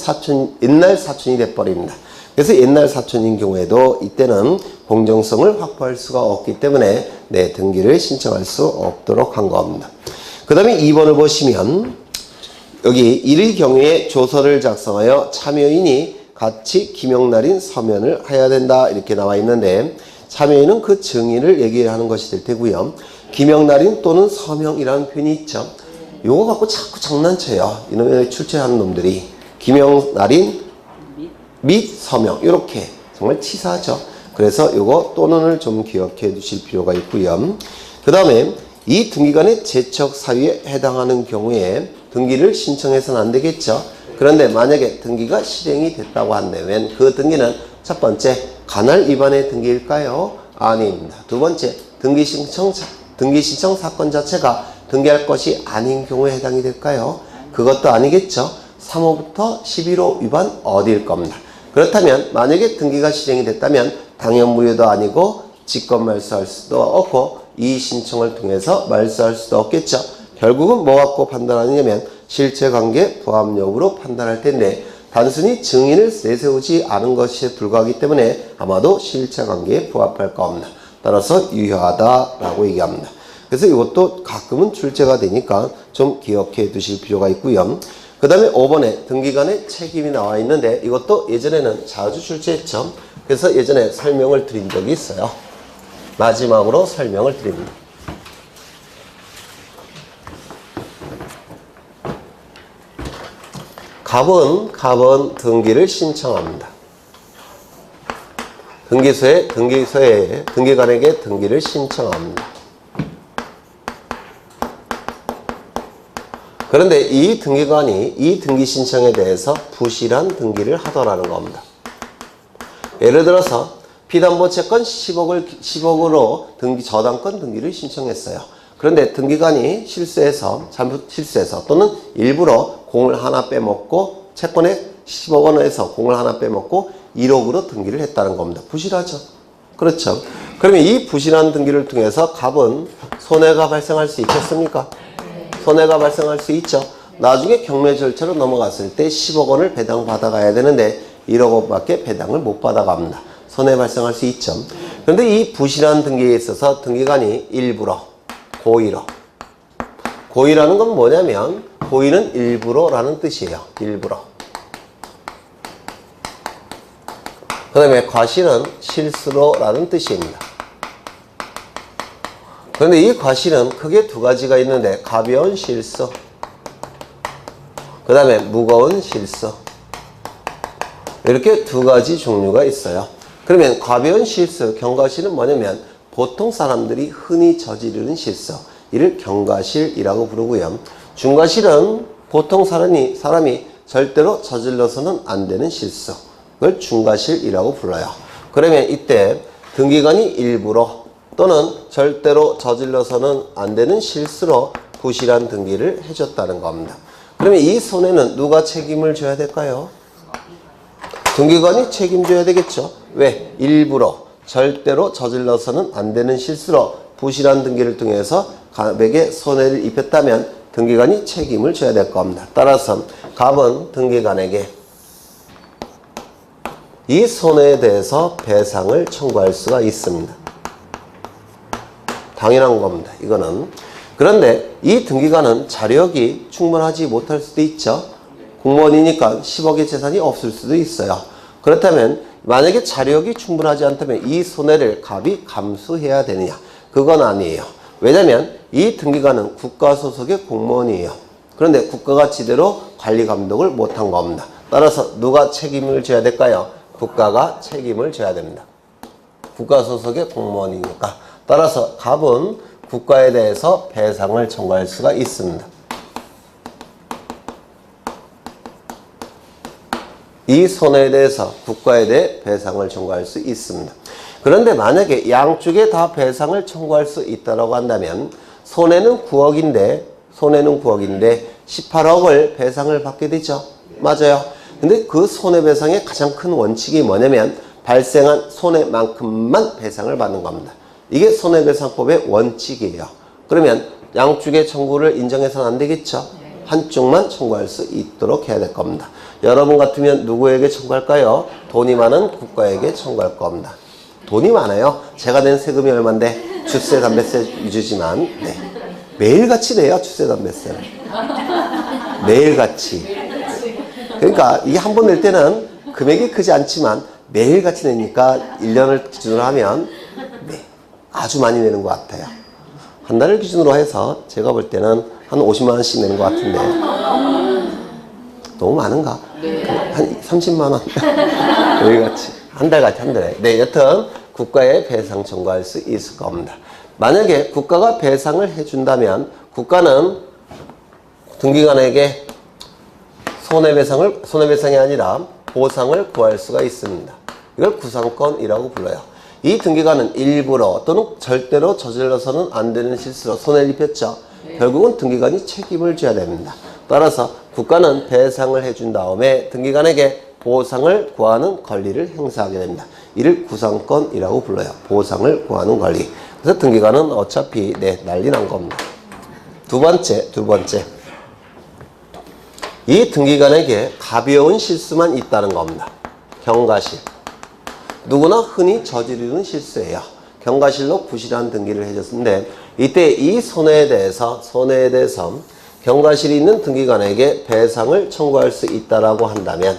S1: 옛날 사촌이 돼버립니다. 그래서 옛날 사촌인 경우에도 이때는 공정성을 확보할 수가 없기 때문에 등기를 신청할 수 없도록 한 겁니다. 그 다음에 2번을 보시면 여기 이를 경우에 조서를 작성하여 참여인이 같이 기명날인 서면을 해야 된다 이렇게 나와 있는데 참여인은 그 증인을 얘기하는 것이 될 테고요. 기명날인 또는 서명이라는 표현이 있죠. 요거 갖고 자꾸 장난쳐요. 이놈의 출제하는 놈들이. 기명날인 및 서명 이렇게 정말 치사하죠. 그래서 요거 또는을 좀 기억해 두실 필요가 있고요. 그 다음에 이 등기간의 제척 사유에 해당하는 경우에 등기를 신청해서는 안 되겠죠. 그런데 만약에 등기가 실행이 됐다고 한다면 그 등기는 첫 번째 간할 위반의 등기일까요? 아닙니다. 두 번째 등기 신청 사건 자체가 등기할 것이 아닌 경우에 해당이 될까요? 그것도 아니겠죠. 3호부터 11호 위반 어디일 겁니다. 그렇다면 만약에 등기가 실행이 됐다면 당연무효도 아니고 직권 말소할 수도 없고 이의 신청을 통해서 말소할 수도 없겠죠. 결국은 뭐 갖고 판단하느냐면 실체관계 부합 여부로 판단할 텐데 단순히 증인을 내세우지 않은 것에 불과하기 때문에 아마도 실체관계에 부합할 겁니다. 따라서 유효하다라고 얘기합니다. 그래서 이것도 가끔은 출제가 되니까 좀 기억해 두실 필요가 있고요. 그 다음에 5번에 등기간의 책임이 나와 있는데 이것도 예전에는 자주 출제했죠. 그래서 예전에 설명을 드린 적이 있어요. 마지막으로 설명을 드립니다. 갑은 등기를 신청합니다. 등기소에 등기관에게 등기를 신청합니다. 그런데 이 등기관이 이 등기 신청에 대해서 부실한 등기를 하더라는 겁니다. 예를 들어서 피담보 채권 10억으로 저당권 등기를 신청했어요. 그런데 등기관이 잘못 실수해서 또는 일부러 공을 하나 빼먹고 채권에 10억 원에서 공을 하나 빼먹고 1억으로 등기를 했다는 겁니다. 부실하죠. 그렇죠. 그러면 이 부실한 등기를 통해서 갑은 손해가 발생할 수 있겠습니까? 손해가 발생할 수 있죠. 나중에 경매 절차로 넘어갔을 때 10억 원을 배당 받아가야 되는데 1억 원밖에 배당을 못 받아갑니다. 손해 발생할 수 있죠. 그런데 이 부실한 등기에 있어서 등기관이 일부러 고의로 고의라는 건 뭐냐면 고의는 일부러라는 뜻이에요. 일부러. 그 다음에 과실은 실수로라는 뜻입니다. 그런데 이 과실은 크게 두 가지가 있는데 가벼운 실수, 그 다음에 무거운 실수, 이렇게 두 가지 종류가 있어요. 그러면 가벼운 실수, 경과실은 뭐냐면 보통 사람들이 흔히 저지르는 실수, 이를 경과실이라고 부르고요. 중과실은 보통 사람이 절대로 저질러서는 안 되는 실수, 그걸 중과실이라고 불러요. 그러면 이때 등기관이 일부러 또는 절대로 저질러서는 안 되는 실수로 부실한 등기를 해줬다는 겁니다. 그러면 이 손해는 누가 책임을 져야 될까요? 등기관이 책임져야 되겠죠. 왜? 일부러 절대로 저질러서는 안 되는 실수로 부실한 등기를 통해서 갑에게 손해를 입혔다면 등기관이 책임을 져야 될 겁니다. 따라서 갑은 등기관에게 이 손해에 대해서 배상을 청구할 수가 있습니다. 당연한 겁니다. 이거는. 그런데 이 등기관은 자력이 충분하지 못할 수도 있죠. 공무원이니까 10억의 재산이 없을 수도 있어요. 그렇다면 만약에 자력이 충분하지 않다면 이 손해를 갑이 감수해야 되느냐? 그건 아니에요. 왜냐하면 이 등기관은 국가 소속의 공무원이에요. 그런데 국가가 제대로 관리 감독을 못한 겁니다. 따라서 누가 책임을 져야 될까요? 국가가 책임을 져야 됩니다. 국가 소속의 공무원이니까. 따라서 갑은 국가에 대해서 배상을 청구할 수가 있습니다. 이 손해에 대해서 국가에 대해 배상을 청구할 수 있습니다. 그런데 만약에 양쪽에 다 배상을 청구할 수 있다고 한다면 손해는 9억인데 18억을 배상을 받게 되죠. 맞아요. 근데 그 손해배상의 가장 큰 원칙이 뭐냐면 발생한 손해만큼만 배상을 받는 겁니다. 이게 손해배상법의 원칙이에요. 그러면 양쪽의 청구를 인정해서는 안 되겠죠. 한쪽만 청구할 수 있도록 해야 될 겁니다. 여러분 같으면 누구에게 청구할까요? 돈이 많은 국가에게 청구할 겁니다. 돈이 많아요. 제가 낸 세금이 얼만데 주세, 담배세 위주지만 네. 매일같이 내요. 주세, 담배세는. 매일같이. 그러니까 이게 한 번 낼 때는 금액이 크지 않지만 매일같이 내니까 1년을 기준으로 하면 네, 아주 많이 내는 것 같아요. 한 달을 기준으로 해서 제가 볼 때는 한 50만 원씩 내는 것 같은데 너무 많은가? 한 30만 원. 매일같이. 한 달같이 한 달에. 네, 여튼 국가에 배상 청구할 수 있을 겁니다. 만약에 국가가 배상을 해준다면 국가는 등기관에게 손해배상이 아니라 보상을 구할 수가 있습니다. 이걸 구상권이라고 불러요. 이 등기관은 일부러 또는 절대로 저질러서는 안 되는 실수로 손해를 입혔죠. 결국은 등기관이 책임을 져야 됩니다. 따라서 국가는 배상을 해준 다음에 등기관에게 보상을 구하는 권리를 행사하게 됩니다. 이를 구상권이라고 불러요. 보상을 구하는 권리. 그래서 등기관은 어차피 난리 난 겁니다. 두 번째. 이 등기관에게 가벼운 실수만 있다는 겁니다. 경과실. 누구나 흔히 저지르는 실수예요. 경과실로 부실한 등기를 해줬는데 이때 이 손해에 대해서 경과실이 있는 등기관에게 배상을 청구할 수 있다라고 한다면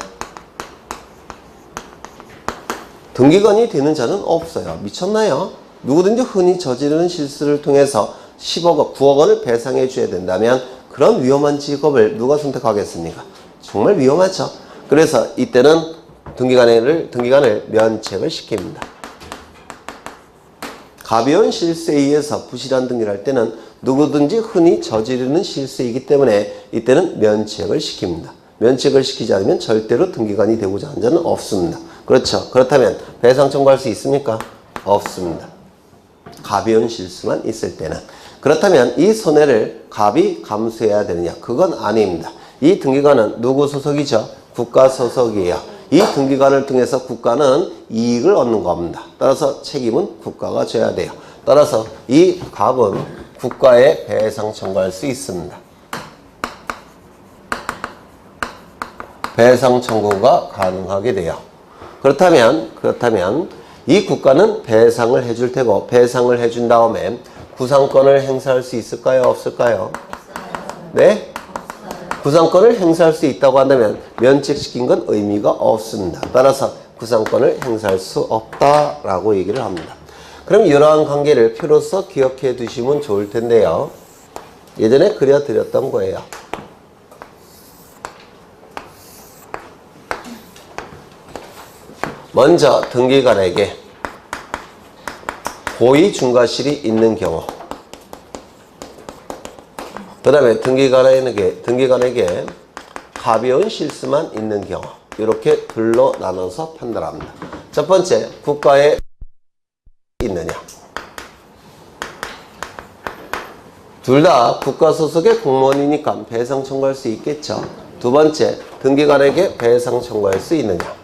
S1: 등기관이 되는 자는 없어요. 미쳤나요? 누구든지 흔히 저지르는 실수를 통해서 10억 원, 9억 원을 배상해 줘야 된다면 그런 위험한 직업을 누가 선택하겠습니까? 정말 위험하죠. 그래서 이때는 등기관을 면책을 시킵니다. 가벼운 실수에 의해서 부실한 등기를 할 때는 누구든지 흔히 저지르는 실수이기 때문에 이때는 면책을 시킵니다. 면책을 시키지 않으면 절대로 등기관이 되고자 하는 자는 없습니다. 그렇죠. 그렇다면 배상 청구할 수 있습니까? 없습니다. 가벼운 실수만 있을 때는. 그렇다면 이 손해를 갑이 감수해야 되느냐? 그건 아닙니다. 이 등기관은 누구 소속이죠? 국가 소속이에요. 이 등기관을 통해서 국가는 이익을 얻는 겁니다. 따라서 책임은 국가가 져야 돼요. 따라서 이 갑은 국가에 배상 청구할 수 있습니다. 배상 청구가 가능하게 돼요. 그렇다면 이 국가는 배상을 해줄 테고 배상을 해준 다음에 구상권을 행사할 수 있을까요? 없을까요? 네? 구상권을 행사할 수 있다고 한다면 면책시킨 건 의미가 없습니다. 따라서 구상권을 행사할 수 없다라고 얘기를 합니다. 그럼 이러한 관계를 표로서 기억해 두시면 좋을 텐데요. 예전에 그려드렸던 거예요. 먼저 등기관에게 고의 중과실이 있는 경우, 그 다음에 등기관에게 가벼운 실수만 있는 경우, 이렇게 둘로 나눠서 판단합니다. 첫 번째, 국가에 있느냐. 둘 다 국가 소속의 공무원이니까 배상 청구할 수 있겠죠. 두 번째, 등기관에게 배상 청구할 수 있느냐.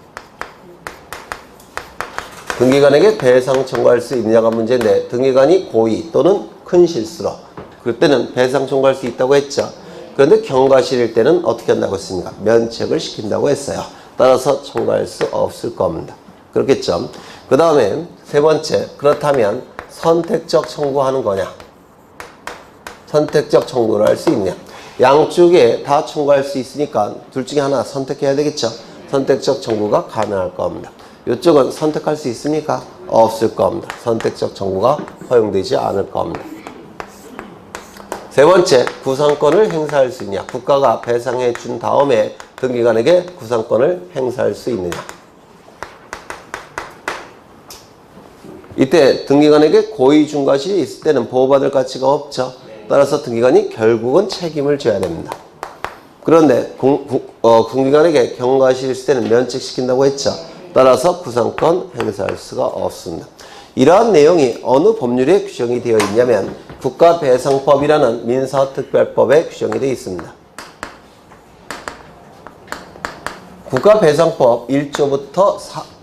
S1: 등기관에게 배상 청구할 수 있느냐가 문제인데, 등기관이 고의 또는 큰 실수로 그럴 때는 배상 청구할 수 있다고 했죠. 그런데 경과실일 때는 어떻게 한다고 했습니까? 면책을 시킨다고 했어요. 따라서 청구할 수 없을 겁니다. 그렇겠죠. 그 다음에 세 번째, 그렇다면 선택적 청구하는 거냐, 선택적 청구를 할 수 있냐. 양쪽에 다 청구할 수 있으니까 둘 중에 하나 선택해야 되겠죠. 선택적 청구가 가능할 겁니다. 이쪽은 선택할 수 있습니까? 없을 겁니다. 선택적 청구가 허용되지 않을 겁니다. 세 번째, 구상권을 행사할 수 있냐. 국가가 배상해 준 다음에 등기관에게 구상권을 행사할 수 있느냐. 이때 등기관에게 고의 중과실이 있을 때는 보호받을 가치가 없죠. 따라서 등기관이 결국은 책임을 져야 됩니다. 그런데 등기관에게 경과실이 있을 때는 면책시킨다고 했죠. 따라서 구상권 행사할 수가 없습니다. 이러한 내용이 어느 법률에 규정이 되어 있냐면 국가배상법이라는 민사특별법에 규정이 되어 있습니다. 국가배상법 1조부터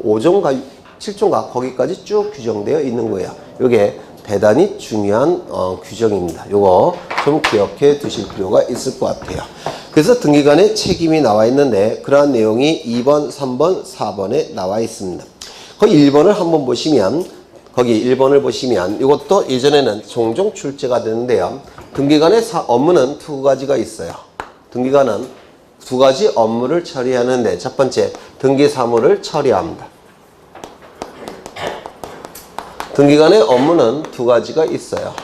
S1: 5조인가 7조인가 거기까지 쭉 규정되어 있는 거예요. 이게 대단히 중요한 규정입니다. 이거 좀 기억해 두실 필요가 있을 것 같아요. 그래서 등기관의 책임이 나와 있는데 그러한 내용이 2번, 3번, 4번에 나와 있습니다. 거기 1번을 한번 보시면 거기 1번을 보시면 이것도 예전에는 종종 출제가 되는데요. 등기관의 업무는 두 가지가 있어요. 등기관은 두 가지 업무를 처리하는데 첫 번째, 등기사무를 처리합니다. 등기관의 업무는 두 가지가 있어요.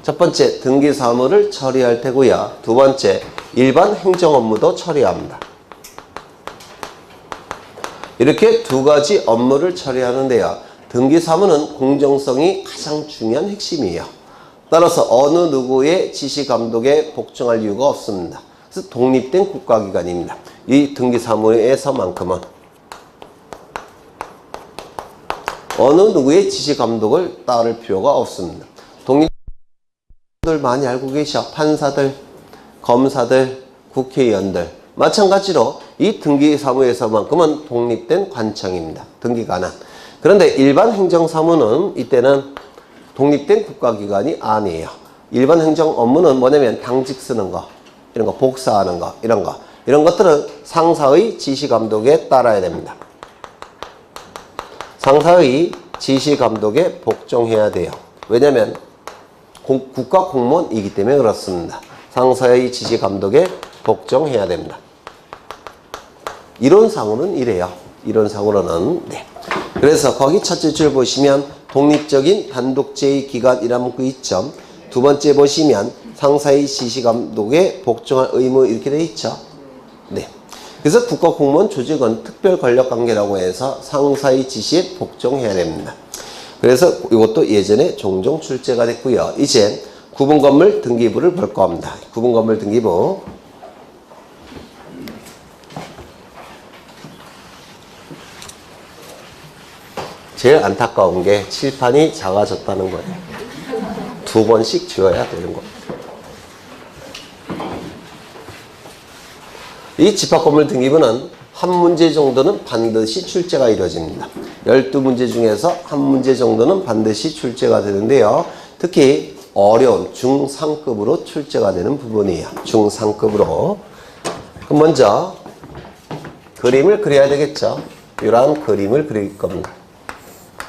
S1: 첫 번째, 등기사무를 처리할 테고요. 두 번째, 일반 행정 업무도 처리합니다. 이렇게 두 가지 업무를 처리하는데요. 등기사무는 공정성이 가장 중요한 핵심이에요. 따라서 어느 누구의 지시 감독에 복종할 이유가 없습니다. 그래서 독립된 국가기관입니다. 이 등기사무에서만큼은 어느 누구의 지시 감독을 따를 필요가 없습니다. 독립들 많이 알고 계셔. 판사들, 검사들, 국회의원들. 마찬가지로 이 등기사무에서만큼은 독립된 관청입니다. 등기관은. 그런데 일반 행정사무는 이때는 독립된 국가기관이 아니에요. 일반 행정 업무는 뭐냐면 당직 쓰는 거, 이런 거, 복사하는 거, 이런 것들은 상사의 지시 감독에 따라야 됩니다. 상사의 지시 감독에 복종해야 돼요. 왜냐면 국가 공무원이기 때문에 그렇습니다. 상사의 지시 감독에 복종해야 됩니다. 이론상으로는 이래요. 이론상으로는. 네. 그래서 거기 첫째 줄 보시면 독립적인 단독제의 기관이라는 문구 있죠. 두 번째 보시면 상사의 지시 감독에 복종할 의무 이렇게 돼 있죠. 네. 그래서 국가공무원 조직은 특별 권력 관계라고 해서 상사의 지시에 복종해야 됩니다. 그래서 이것도 예전에 종종 출제가 됐고요. 이제 구분건물 등기부를 볼 겁니다. 구분건물 등기부. 제일 안타까운 게 칠판이 작아졌다는 거예요. 두 번씩 지어야 되는 거예요. 이 집합건물 등기부는 한 문제 정도는 반드시 출제가 이루어집니다. 12문제 중에서 한 문제 정도는 반드시 출제가 되는데요. 특히 어려운 중상급으로 출제가 되는 부분이에요. 중상급으로. 그럼 먼저 그림을 그려야 되겠죠. 이러한 그림을 그릴 겁니다.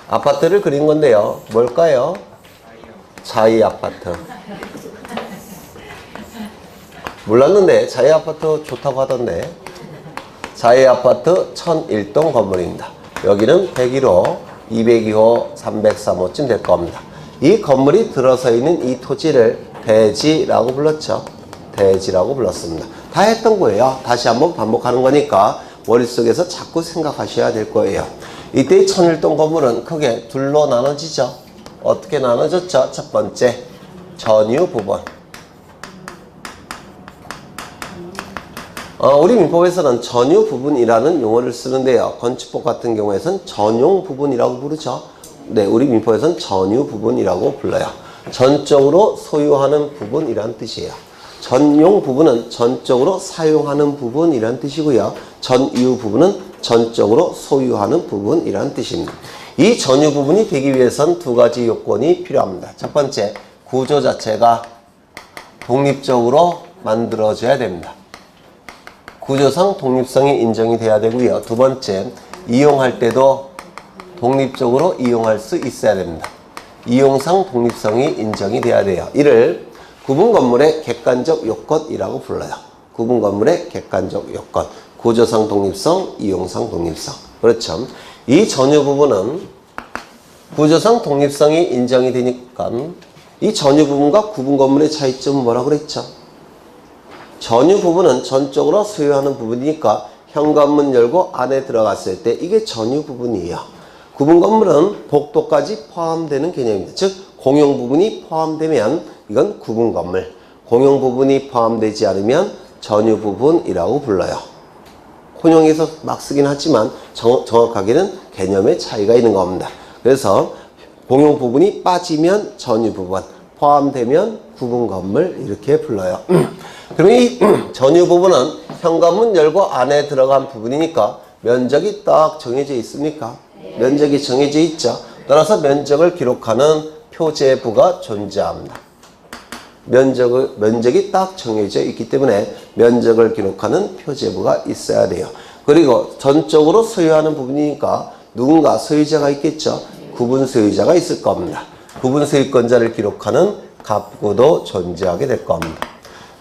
S1: 아파트를 그린 건데요. 뭘까요? 자이 아파트. 몰랐는데 자이아파트 좋다고 하던데. 자이아파트 1001동 건물입니다. 여기는 101호, 202호, 303호쯤 될 겁니다. 이 건물이 들어서 있는 이 토지를 대지라고 불렀죠. 대지라고 불렀습니다. 다 했던 거예요. 다시 한번 반복하는 거니까 머릿속에서 자꾸 생각하셔야 될 거예요. 이때 이 1001동 건물은 크게 둘로 나눠지죠. 어떻게 나눠졌죠? 첫 번째, 전유 부분. 우리 민법에서는 전유 부분이라는 용어를 쓰는데요. 건축법 같은 경우에는 전용 부분이라고 부르죠. 네, 우리 민법에서는 전유 부분이라고 불러요. 전적으로 소유하는 부분이란 뜻이에요. 전용 부분은 전적으로 사용하는 부분이란 뜻이고요. 전유 부분은 전적으로 소유하는 부분이란 뜻입니다. 이 전유 부분이 되기 위해선 두 가지 요건이 필요합니다. 첫 번째, 구조 자체가 독립적으로 만들어져야 됩니다. 구조상 독립성이 인정이 돼야 되고요. 두 번째, 이용할 때도 독립적으로 이용할 수 있어야 됩니다. 이용상 독립성이 인정이 돼야 돼요. 이를 구분 건물의 객관적 요건이라고 불러요. 구분 건물의 객관적 요건. 구조상 독립성, 이용상 독립성. 그렇죠. 이 전유 부분은 구조상 독립성이 인정이 되니까 이 전유 부분과 구분 건물의 차이점은 뭐라고 그랬죠? 전유 부분은 전적으로 소유하는 부분이니까 현관문 열고 안에 들어갔을 때 이게 전유 부분이에요. 구분 건물은 복도까지 포함되는 개념입니다. 즉 공용 부분이 포함되면 이건 구분 건물, 공용 부분이 포함되지 않으면 전유 부분이라고 불러요. 혼용해서 막 쓰긴 하지만 정확하게는 개념의 차이가 있는 겁니다. 그래서 공용 부분이 빠지면 전유 부분, 포함되면 구분 건물 이렇게 불러요. 그러면 이 전유 부분은 현관문 열고 안에 들어간 부분이니까 면적이 딱 정해져 있습니까? 면적이 정해져 있죠. 따라서 면적을 기록하는 표제부가 존재합니다. 면적이 딱 정해져 있기 때문에 면적을 기록하는 표제부가 있어야 돼요. 그리고 전적으로 소유하는 부분이니까 누군가 소유자가 있겠죠. 구분 소유자가 있을 겁니다. 구분 소유권자를 기록하는 갑구도 존재하게 될 겁니다.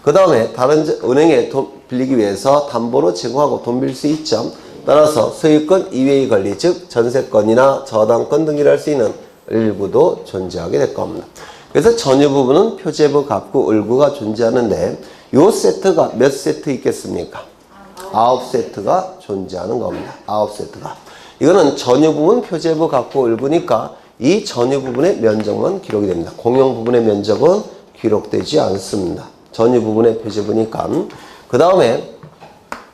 S1: 그 다음에 다른 은행에 돈 빌리기 위해서 담보로 제공하고 돈 빌릴 수 있죠. 따라서 소유권 이외의 권리, 즉 전세권이나 저당권 등기를 할 수 있는 을구도 존재하게 될 겁니다. 그래서 전유 부분은 표제부, 갑구, 을구가 존재하는데 요 세트가 몇 세트 있겠습니까? 9세트가 존재하는 겁니다. 9세트가. 이거는 전유 부분, 표제부, 갑구, 을구니까 이 전유 부분의 면적만 기록이 됩니다. 공용 부분의 면적은 기록되지 않습니다. 전유 부분의 표제부니까. 그 다음에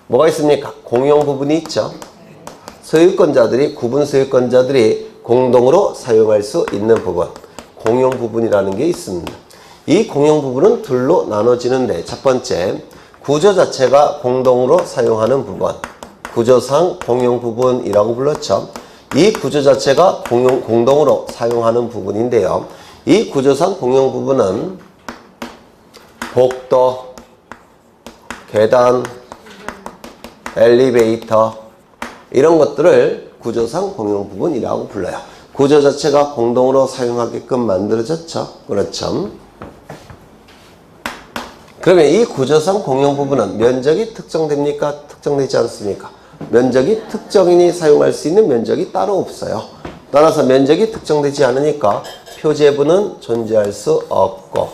S1: 뭐가 있습니까? 공용 부분이 있죠. 소유권자들이, 구분 소유권자들이 공동으로 사용할 수 있는 부분. 공용 부분이라는 게 있습니다. 이 공용 부분은 둘로 나눠지는데 첫 번째, 구조 자체가 공동으로 사용하는 부분. 구조상 공용 부분이라고 불렀죠. 이 구조 자체가 공동으로 사용하는 부분인데요. 이 구조상 공용 부분은 복도, 계단, 엘리베이터 이런 것들을 구조상 공용 부분이라고 불러요. 구조 자체가 공동으로 사용하게끔 만들어졌죠. 그렇죠. 그러면 이 구조상 공용 부분은 면적이 특정됩니까? 특정되지 않습니까? 면적이 특정인이 사용할 수 있는 면적이 따로 없어요. 따라서 면적이 특정되지 않으니까 표제부는 존재할 수 없고,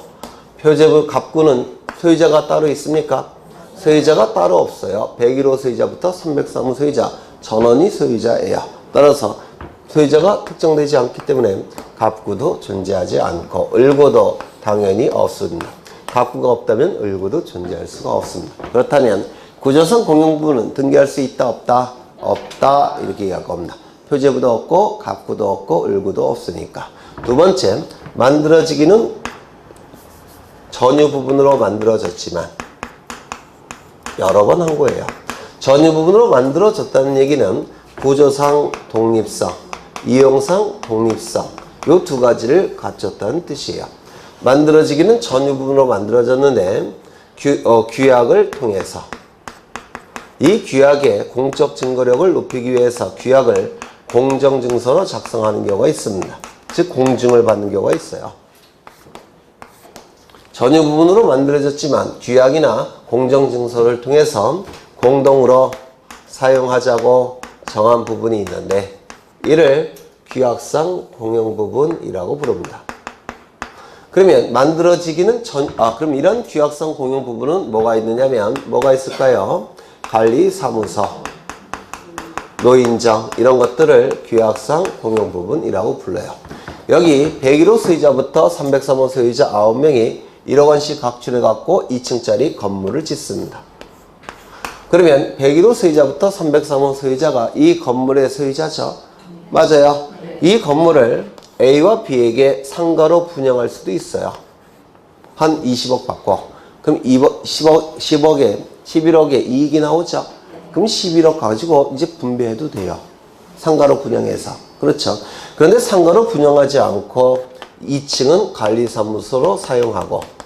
S1: 표제부 갑구는 소유자가 따로 있습니까? 소유자가 따로 없어요. 101호 소유자부터 303호 소유자, 전원이 소유자예요. 따라서 소유자가 특정되지 않기 때문에 갑구도 존재하지 않고 을구도 당연히 없습니다. 갑구가 없다면 을구도 존재할 수가 없습니다. 그렇다면 구조상 공용 부분은 등기할 수 있다 없다? 없다 이렇게 얘기할 겁니다. 표제부도 없고 갑구도 없고 을구도 없으니까. 두 번째, 만들어지기는 전유 부분으로 만들어졌지만 여러 번 한 거예요. 전유 부분으로 만들어졌다는 얘기는 구조상 독립성, 이용상 독립성 이 두 가지를 갖췄다는 뜻이에요. 만들어지기는 전유 부분으로 만들어졌는데 규약을 통해서 이 규약의 공적 증거력을 높이기 위해서 규약을 공정증서로 작성하는 경우가 있습니다. 즉 공증을 받는 경우가 있어요. 전유 부분으로 만들어졌지만 규약이나 공정증서를 통해서 공동으로 사용하자고 정한 부분이 있는데 이를 규약상 공용부분이라고 부릅니다. 그러면 만들어지기는 그럼 이런 규약상 공용 부분은 뭐가 있느냐면 뭐가 있을까요? 관리사무소, 노인정 이런 것들을 규약상 공용 부분이라고 불러요. 여기 101호 소유자부터 303호 소유자 9명이 1억 원씩 각출해 갖고 2층짜리 건물을 짓습니다. 그러면 101호 소유자부터 303호 소유자가 이 건물의 소유자죠. 맞아요. 이 건물을 A와 B에게 상가로 분양할 수도 있어요. 한 20억 받고. 그럼 11억에 이익이 나오죠. 그럼 11억 가지고 이제 분배해도 돼요. 상가로 분양해서. 그렇죠. 그런데 상가로 분양하지 않고 2층은 관리사무소로 사용하고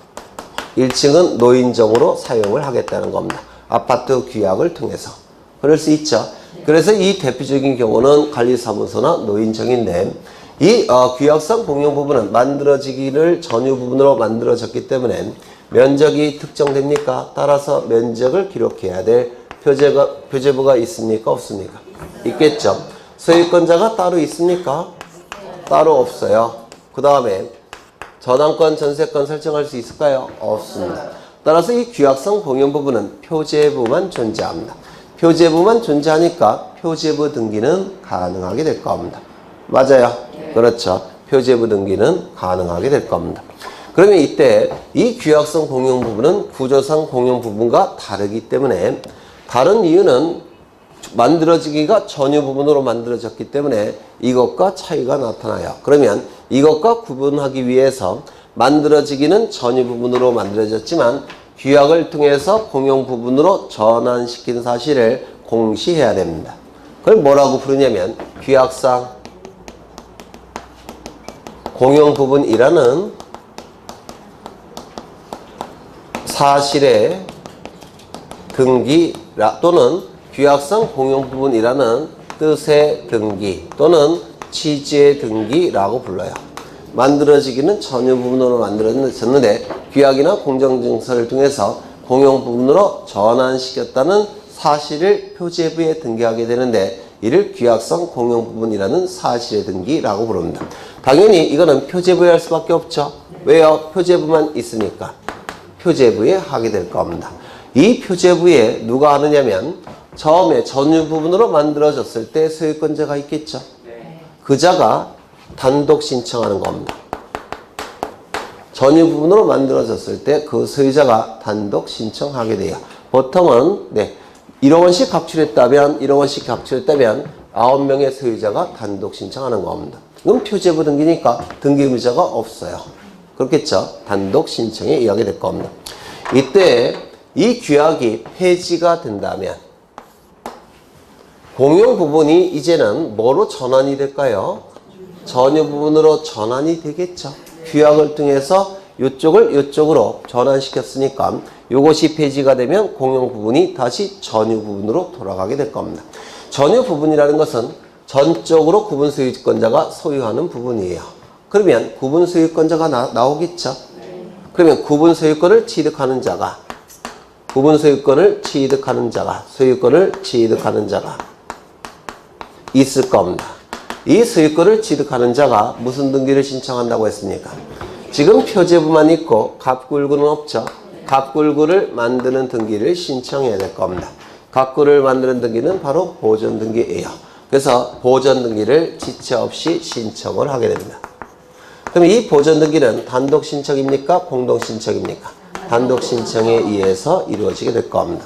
S1: 1층은 노인정으로 사용을 하겠다는 겁니다. 아파트 규약을 통해서. 그럴 수 있죠. 그래서 이 대표적인 경우는 관리사무소나 노인정인데 이 규약상 공용 부분은 만들어지기를 전유 부분으로 만들어졌기 때문에 면적이 특정됩니까? 따라서 면적을 기록해야 될 표제부가 있습니까? 없습니까? 있겠죠. 소유권자가 따로 있습니까? 따로 없어요. 그 다음에 저당권, 전세권 설정할 수 있을까요? 없습니다. 따라서 이 규약상 공용 부분은 표제부만 존재합니다. 표제부만 존재하니까 표제부 등기는 가능하게 될 겁니다. 맞아요. 그렇죠. 표제부 등기는 가능하게 될 겁니다. 그러면 이때 이 규약상 공용 부분은 구조상 공용 부분과 다르기 때문에 다른 이유는 만들어지기가 전유 부분으로 만들어졌기 때문에 이것과 차이가 나타나요. 그러면 이것과 구분하기 위해서 만들어지기는 전유 부분으로 만들어졌지만 규약을 통해서 공용 부분으로 전환시킨 사실을 공시해야 됩니다. 그걸 뭐라고 부르냐면 규약상 공용 부분이라는 사실의 등기 또는 규약상 공용 부분이라는 뜻의 등기 또는 취지의 등기라고 불러요. 만들어지기는 전유 부분으로 만들어졌는데 규약이나 공정증서를 통해서 공용 부분으로 전환시켰다는 사실을 표제부에 등기하게 되는데 이를 규약상 공용 부분이라는 사실의 등기라고 부릅니다. 당연히 이거는 표제부에 할 수밖에 없죠. 왜요? 표제부만 있으니까 표제부에 하게 될 겁니다. 이 표제부에 누가 하느냐면 처음에 전유 부분으로 만들어졌을 때 소유권자가 있겠죠. 그 자가 단독 신청하는 겁니다. 전유 부분으로 만들어졌을 때 그 소유자가 단독 신청하게 돼요. 보통은 1억 원씩 각출했다면 9명의 소유자가 단독 신청하는 겁니다. 이건 표제부 등기니까 등기 의무자가 없어요. 그렇겠죠? 단독 신청에 의하게 될 겁니다. 이때 이 규약이 폐지가 된다면 공용 부분이 이제는 뭐로 전환이 될까요? 전유 부분으로 전환이 되겠죠. 규약을 통해서 이쪽을 이쪽으로 전환시켰으니까 이것이 폐지가 되면 공용 부분이 다시 전유 부분으로 돌아가게 될 겁니다. 전유 부분이라는 것은 전적으로 구분 소유권자가 소유하는 부분이에요. 그러면 구분 소유권자가 나오겠죠. 그러면 구분 소유권을 취득하는 자가 소유권을 취득하는 자가 있을 겁니다. 이 소유권을 취득하는 자가 무슨 등기를 신청한다고 했습니까? 지금 표제부만 있고 갑굴구는 없죠. 갑굴구를 만드는 등기를 신청해야 될 겁니다. 갑굴을 만드는 등기는 바로 보존 등기예요. 그래서 보존 등기를 지체 없이 신청을 하게 됩니다. 그럼 이 보존 등기는 단독 신청입니까? 공동 신청입니까? 단독 신청에 의해서 이루어지게 될 겁니다.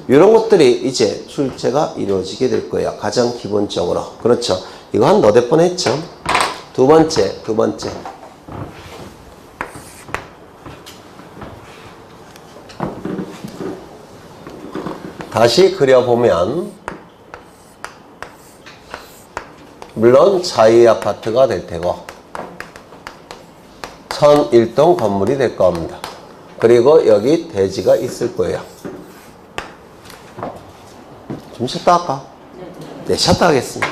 S1: 이런 것들이 이제 출제가 이루어지게 될 거예요. 가장 기본적으로. 그렇죠. 이거 한 너댓 번 했죠. 두 번째. 다시 그려보면 물론 자유 아파트가 될 테고 1001동 건물이 될 겁니다. 그리고 여기 대지가 있을 거예요. 좀 쉬었다 할까? 네, 쉬었다 하겠습니다.